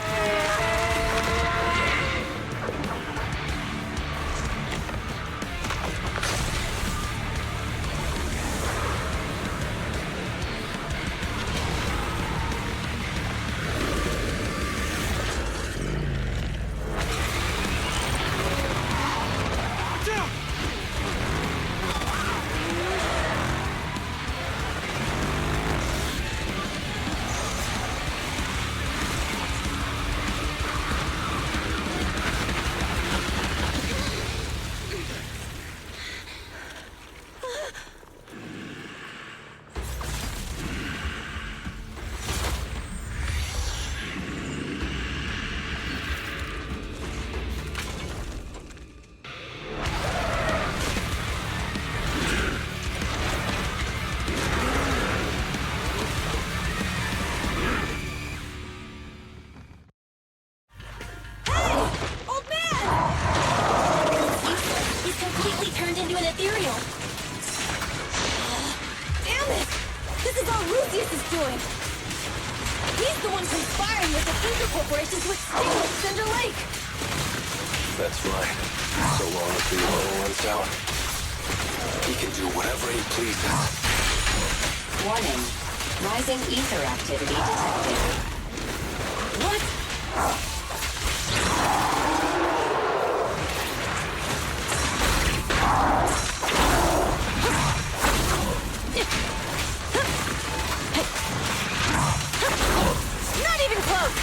Turned into an ethereal. Damn it! This is all Lucius is doing! He's the one conspiring with the Ether Corporation to extinguish Cinder Lake! That's right. So long as the oil runs out, he can do whatever he pleases. Warning. Rising ether activity detected. What? Not even close!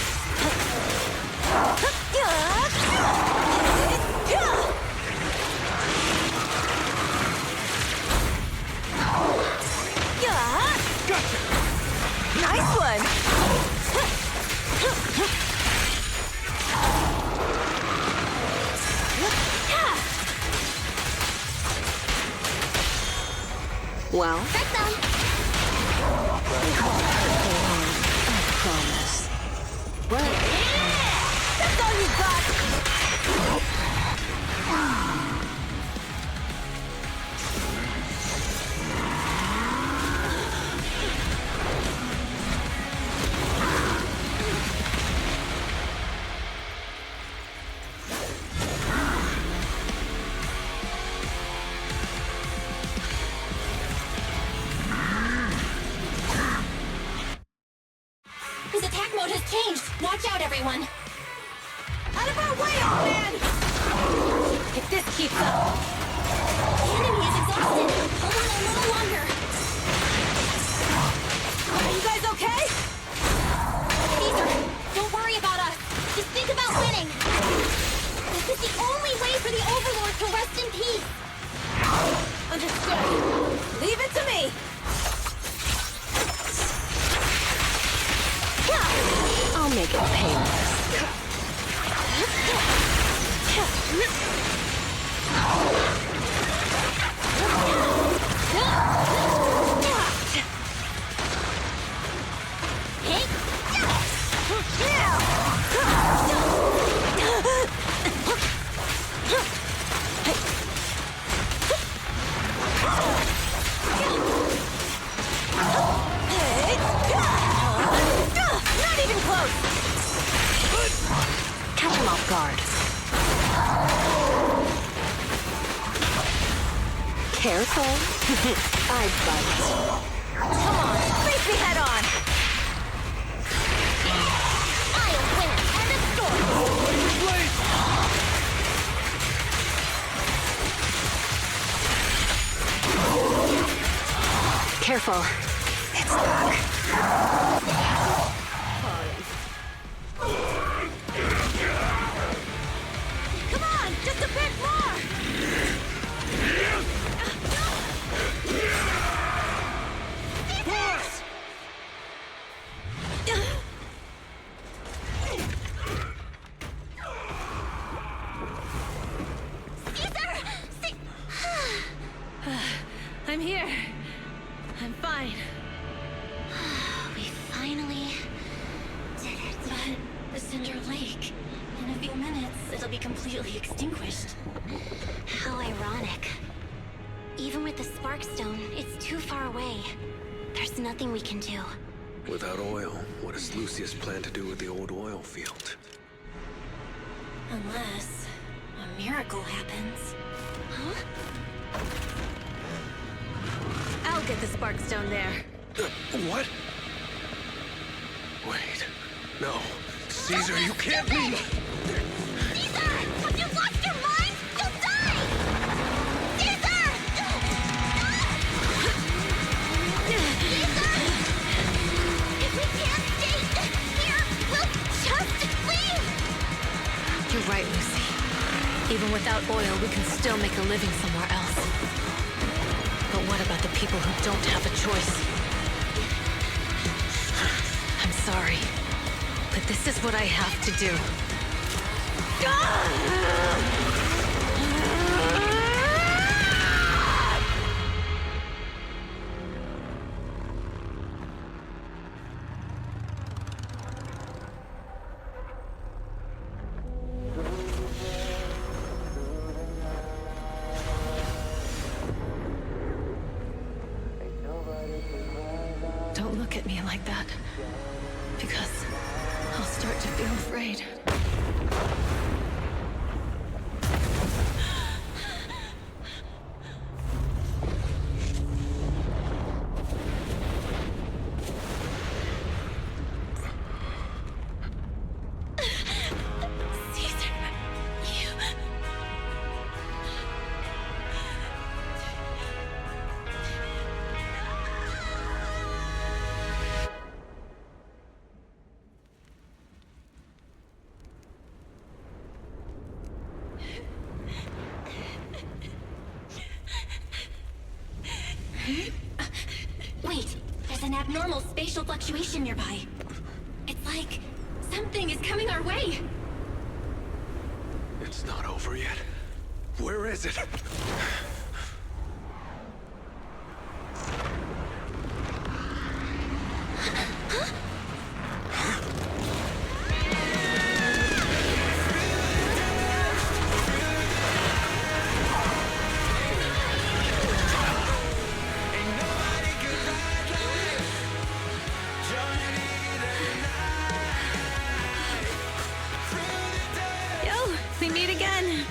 Nice one! Well, That's done! promise. Well, that's all you got! His attack mode has changed. Watch out, everyone. Out of our way, old man! If this keeps up... The enemy is exhausted. Hold on a little longer. Are you guys okay? Caesar, don't worry about us. Just think about winning. This is the only way for the Overlord to rest in peace. Understood. Leave it to me! I'll make it painless. Careful. I bite. Come on, face me head on! I'll win it. End of story. Careful. It's stuck. Come on, just a bit more. Push! I'm here. I'm fine. We finally did it. But the Cinder Lake, in a few minutes, it'll be completely extinguished. How ironic. Even with the Sparkstone, it's too far away. There's nothing we can do. Without oil, what does Lucius plan to do with the old oil field? Unless a miracle happens. Huh? I'll get the Sparkstone there. What? Wait. No. Caesar, you can't leave! Caesar! Have you lost your mind? You'll die! Caesar! Caesar! If we can't stay here, we'll just leave! You're right, Lucy. Even without oil, we can still make a living somewhere else. But what about the people who don't have a choice? I'm sorry, but this is what I have to do. Don't look at me like that, because I'll start to feel afraid. Caesar, you... Wait, there's an abnormal spatial fluctuation nearby. It's like something is coming our way. It's not over yet. Where is it? Yo, we meet again.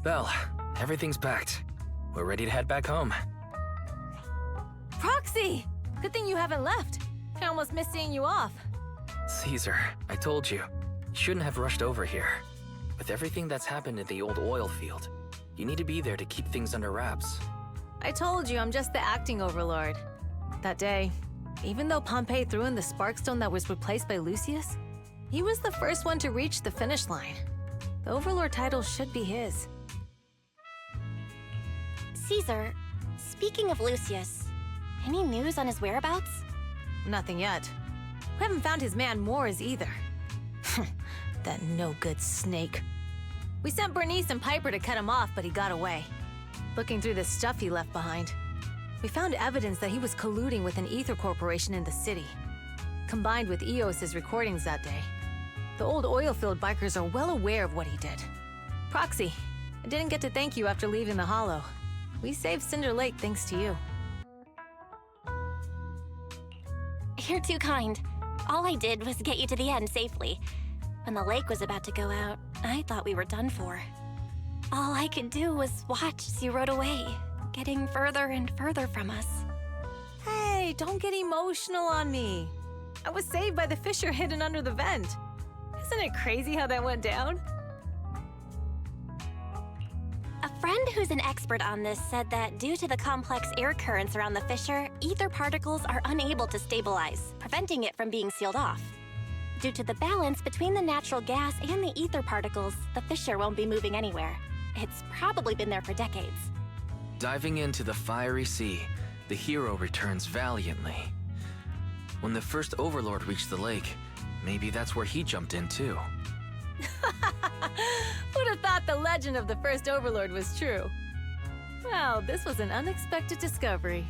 Belle, everything's packed. We're ready to head back home. Proxy! Good thing you haven't left. I almost missed seeing you off. Caesar, I told you. You shouldn't have rushed over here. With everything that's happened at the old oil field, you need to be there to keep things under wraps. I told you I'm just the acting overlord. That day, even though Pompey threw in the Sparkstone that was replaced by Lucius, he was the first one to reach the finish line. The overlord title should be his. Caesar, speaking of Lucius, any news on his whereabouts? Nothing yet. We haven't found his man Moores either. That no-good snake. We sent Bernice and Piper to cut him off, but he got away. Looking through the stuff he left behind, we found evidence that he was colluding with an ether corporation in the city, combined with Eos's recordings that day. The old oil-filled bikers are well aware of what he did. Proxy, I didn't get to thank you after leaving the Hollow. We saved Cinder Lake thanks to you. You're too kind. All I did was get you to the end safely. When the lake was about to go out, I thought we were done for. All I could do was watch as you rode away, getting further and further from us. Hey, don't get emotional on me. I was saved by the fissure hidden under the vent. Isn't it crazy how that went down? A friend who's an expert on this said that due to the complex air currents around the fissure, ether particles are unable to stabilize, preventing it from being sealed off. Due to the balance between the natural gas and the ether particles, the fissure won't be moving anywhere. It's probably been there for decades. Diving into the fiery sea, the hero returns valiantly. When the first Overlord reached the lake, maybe that's where he jumped in too. Who'd have thought the legend of the first Overlord was true? Well, this was an unexpected discovery.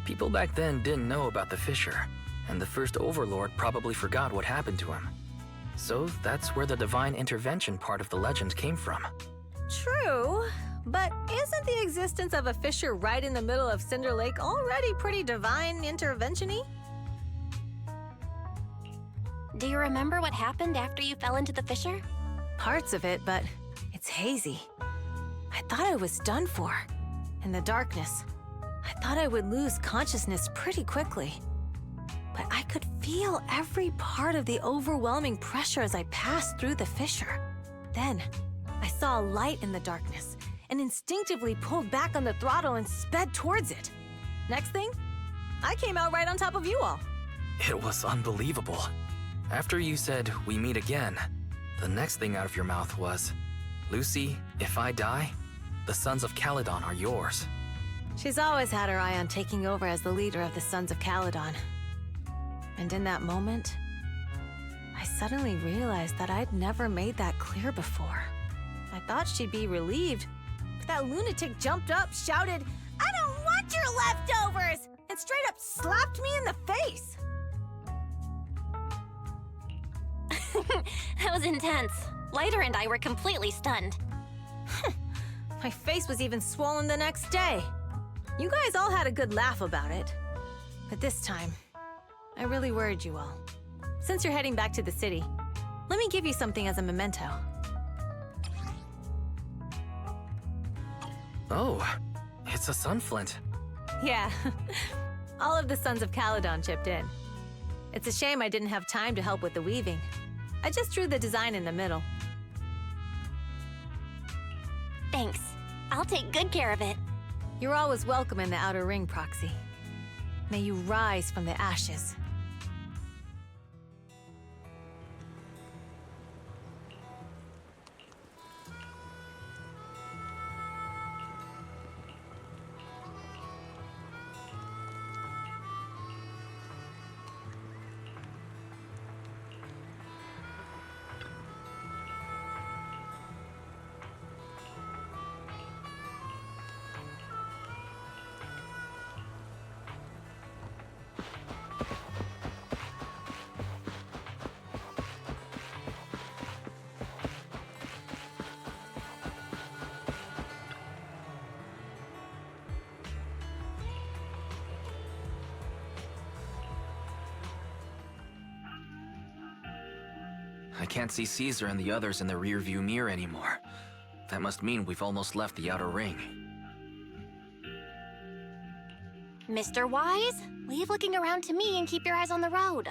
People back then didn't know about the fissure, and the first Overlord probably forgot what happened to him. So that's where the divine intervention part of the legend came from. True, but isn't the existence of a fissure right in the middle of Cinder Lake already pretty divine intervention-y? Do you remember what happened after you fell into the fissure? Parts of it, but it's hazy. I thought I was done for. In the darkness, I thought I would lose consciousness pretty quickly. But I could feel every part of the overwhelming pressure as I passed through the fissure. Then, I saw a light in the darkness and instinctively pulled back on the throttle and sped towards it. Next thing, I came out right on top of you all. It was unbelievable. After you said, "We meet again," the next thing out of your mouth was, "Lucy, if I die, the Sons of Caledon are yours." She's always had her eye on taking over as the leader of the Sons of Caledon. And in that moment, I suddenly realized that I'd never made that clear before. I thought she'd be relieved, but that lunatic jumped up, shouted, "I don't want your leftovers!" and straight up slapped me in the face. That was intense. Lighter and I were completely stunned. My face was even swollen the next day. You guys all had a good laugh about it. But this time, I really worried you all. Since you're heading back to the city, let me give you something as a memento. Oh, it's a sunflint. Yeah, all of the Sons of Caledon chipped in. It's a shame I didn't have time to help with the weaving. I just drew the design in the middle. Thanks. I'll take good care of it. You're always welcome in the Outer Ring, Proxy. May you rise from the ashes. I can't see Caesar and the others in the rearview mirror anymore. That must mean we've almost left the Outer Ring. Mr. Wise, leave looking around to me and keep your eyes on the road.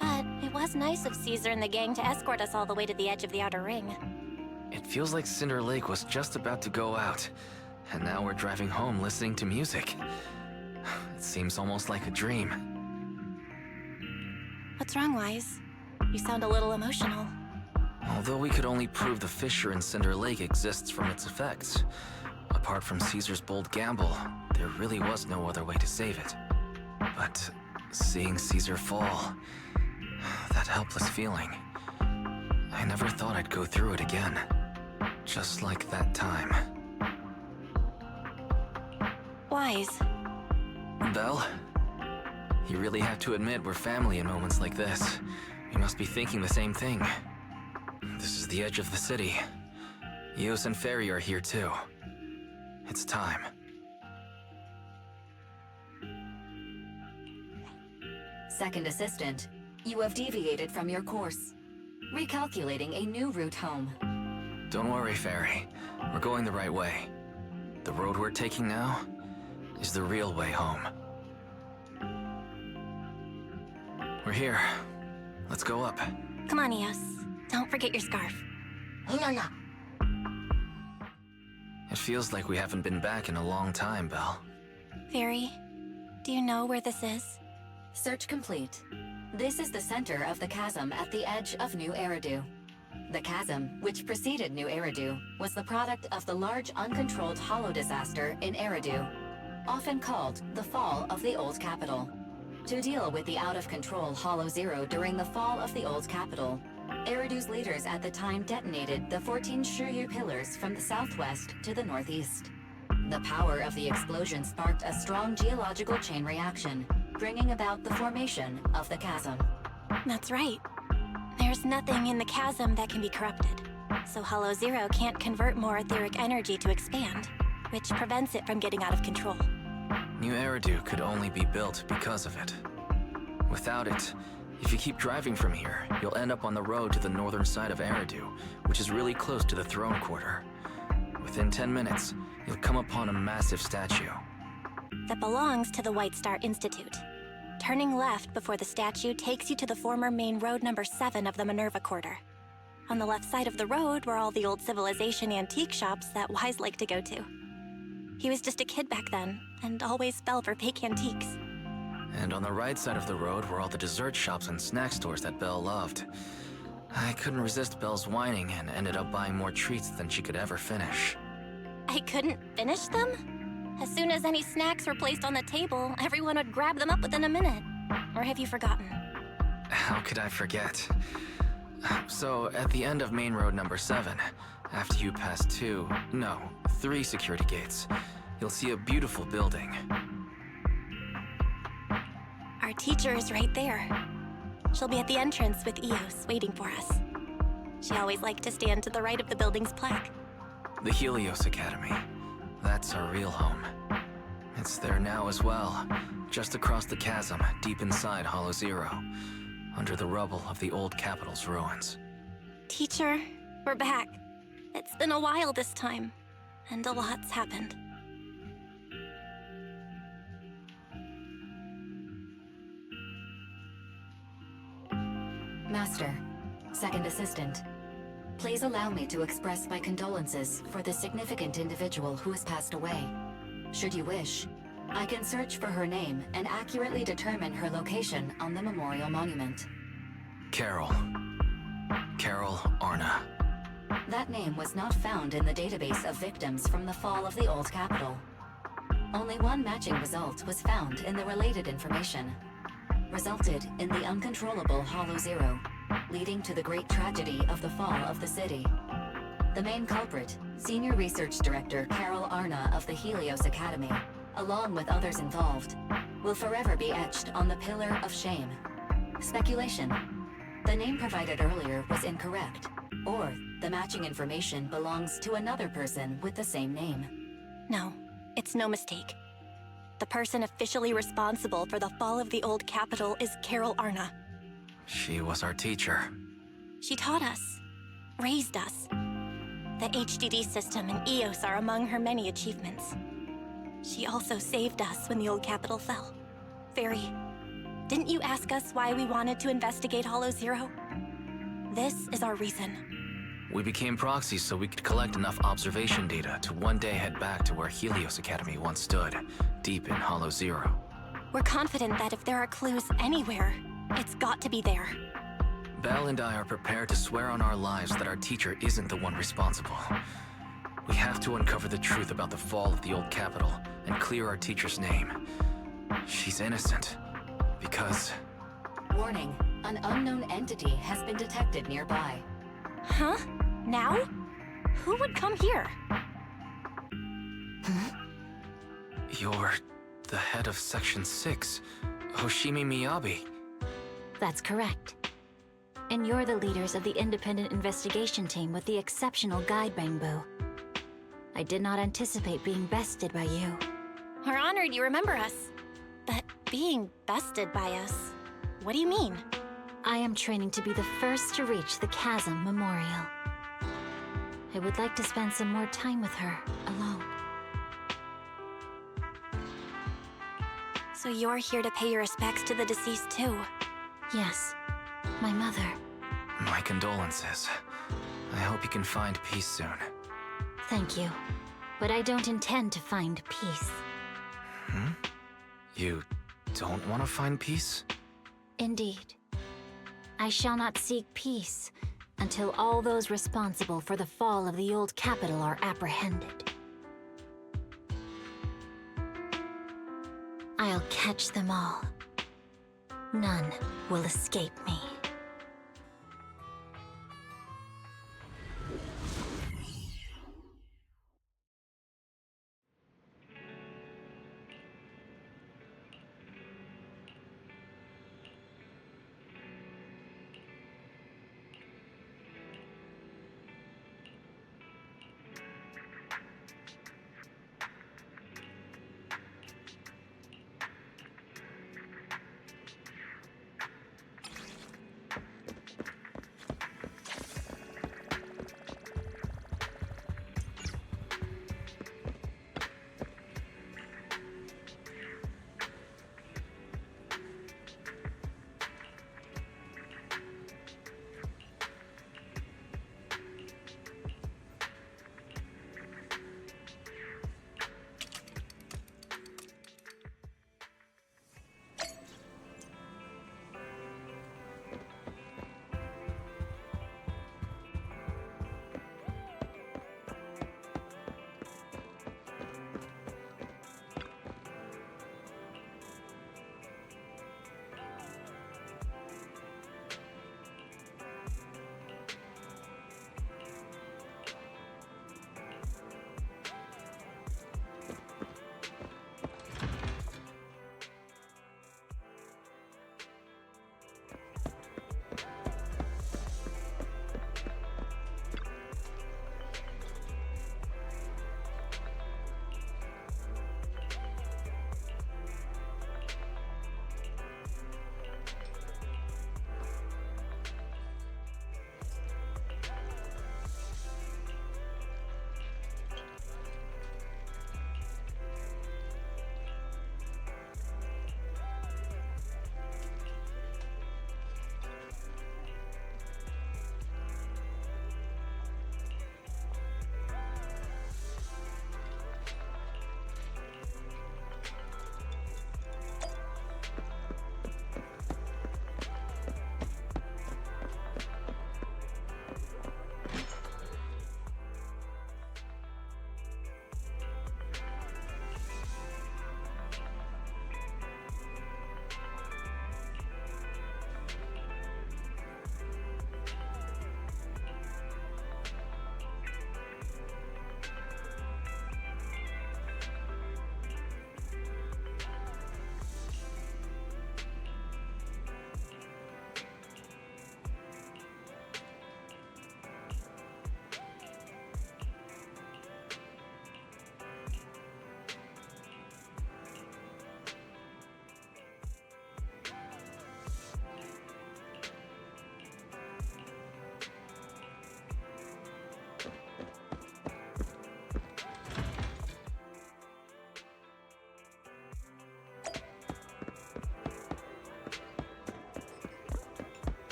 But it was nice of Caesar and the gang to escort us all the way to the edge of the Outer Ring. It feels like Cinder Lake was just about to go out, and now we're driving home listening to music. It seems almost like a dream. What's wrong, Wise? You sound a little emotional. Although we could only prove the fissure in Cinder Lake exists from its effects, apart from Caesar's bold gamble, there really was no other way to save it. But seeing Caesar fall, that helpless feeling, I never thought I'd go through it again. Just like that time. Wise. Belle, you really have to admit we're family in moments like this. You must be thinking the same thing. This is the edge of the city. Eos and Ferry are here too. It's time. Second Assistant, you have deviated from your course. Recalculating a new route home. Don't worry, Ferry. We're going the right way. The road we're taking now is the real way home. We're here. Let's go up. Come on, Eos. Don't forget your scarf. It feels like we haven't been back in a long time, Belle. Fairy, do you know where this is? Search complete. This is the center of the chasm at the edge of New Eridu. The chasm, which preceded New Eridu, was the product of the large uncontrolled hollow disaster in Eridu, often called the Fall of the Old Capital. To deal with the out-of-control Hollow Zero during the fall of the Old Capital, Eridu's leaders at the time detonated the 14 Shuryu pillars from the southwest to the northeast. The power of the explosion sparked a strong geological chain reaction, bringing about the formation of the chasm. That's right. There's nothing in the chasm that can be corrupted, so Hollow Zero can't convert more etheric energy to expand, which prevents it from getting out of control. New Eridu could only be built because of it. Without it, if you keep driving from here, you'll end up on the road to the northern side of Eridu, which is really close to the throne quarter. Within 10 minutes, you'll come upon a massive statue. That belongs to the White Star Institute. Turning left before the statue takes you to the former main road number 7 of the Minerva Quarter. On the left side of the road were all the old civilization antique shops that Wise liked to go to. He was just a kid back then, and always fell for fake antiques. And on the right side of the road were all the dessert shops and snack stores that Belle loved. I couldn't resist Belle's whining and ended up buying more treats than she could ever finish. I couldn't finish them? As soon as any snacks were placed on the table, everyone would grab them up within a minute. Or have you forgotten? How could I forget? So, at the end of main road number 7, after you pass 3 security gates, you'll see a beautiful building. Our teacher is right there. She'll be at the entrance with Eos, waiting for us. She always liked to stand to the right of the building's plaque. The Helios Academy. That's our real home. It's there now as well, just across the chasm, deep inside Hollow Zero, under the rubble of the old capital's ruins. Teacher, we're back. It's been a while this time, and a lot's happened. Master, Second Assistant, please allow me to express my condolences for the significant individual who has passed away. Should you wish, I can search for her name and accurately determine her location on the memorial monument. Carol Arna. That name was not found in the database of victims from the fall of the old capital. Only one matching result was found in the related information. Resulted in the uncontrollable Hollow Zero, leading to the great tragedy of the fall of the city. The main culprit, Senior Research Director Carol Arna of the Helios Academy, along with others involved, will forever be etched on the Pillar of Shame. Speculation. The name provided earlier was incorrect, or the matching information belongs to another person with the same name. No, it's no mistake. The person officially responsible for the fall of the old capital is Carol Arna. She was our teacher. She taught us, raised us. The HDD system and EOS are among her many achievements. She also saved us when the old capital fell. Fairy, didn't you ask us why we wanted to investigate Hollow Zero? This is our reason. We became proxies so we could collect enough observation data to one day head back to where Helios Academy once stood, deep in Hollow Zero. We're confident that if there are clues anywhere, it's got to be there. Belle and I are prepared to swear on our lives that our teacher isn't the one responsible. We have to uncover the truth about the fall of the old capital and clear our teacher's name. She's innocent, because... Warning, an unknown entity has been detected nearby. Huh? Now? Who would come here? You're the head of Section 6, Hoshimi Miyabi. That's correct. And you're the leaders of the independent investigation team with the exceptional guide, Bangbu. I did not anticipate being bested by you. We're honored you remember us. But being bested by us, what do you mean? I am training to be the first to reach the Chasm Memorial. I would like to spend some more time with her, alone. So you're here to pay your respects to the deceased too? Yes, my mother. My condolences. I hope you can find peace soon. Thank you. But I don't intend to find peace. Hmm? You don't want to find peace? Indeed. I shall not seek peace until all those responsible for the fall of the old capital are apprehended. I'll catch them all. None will escape me.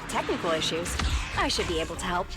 technical issues, I should be able to help.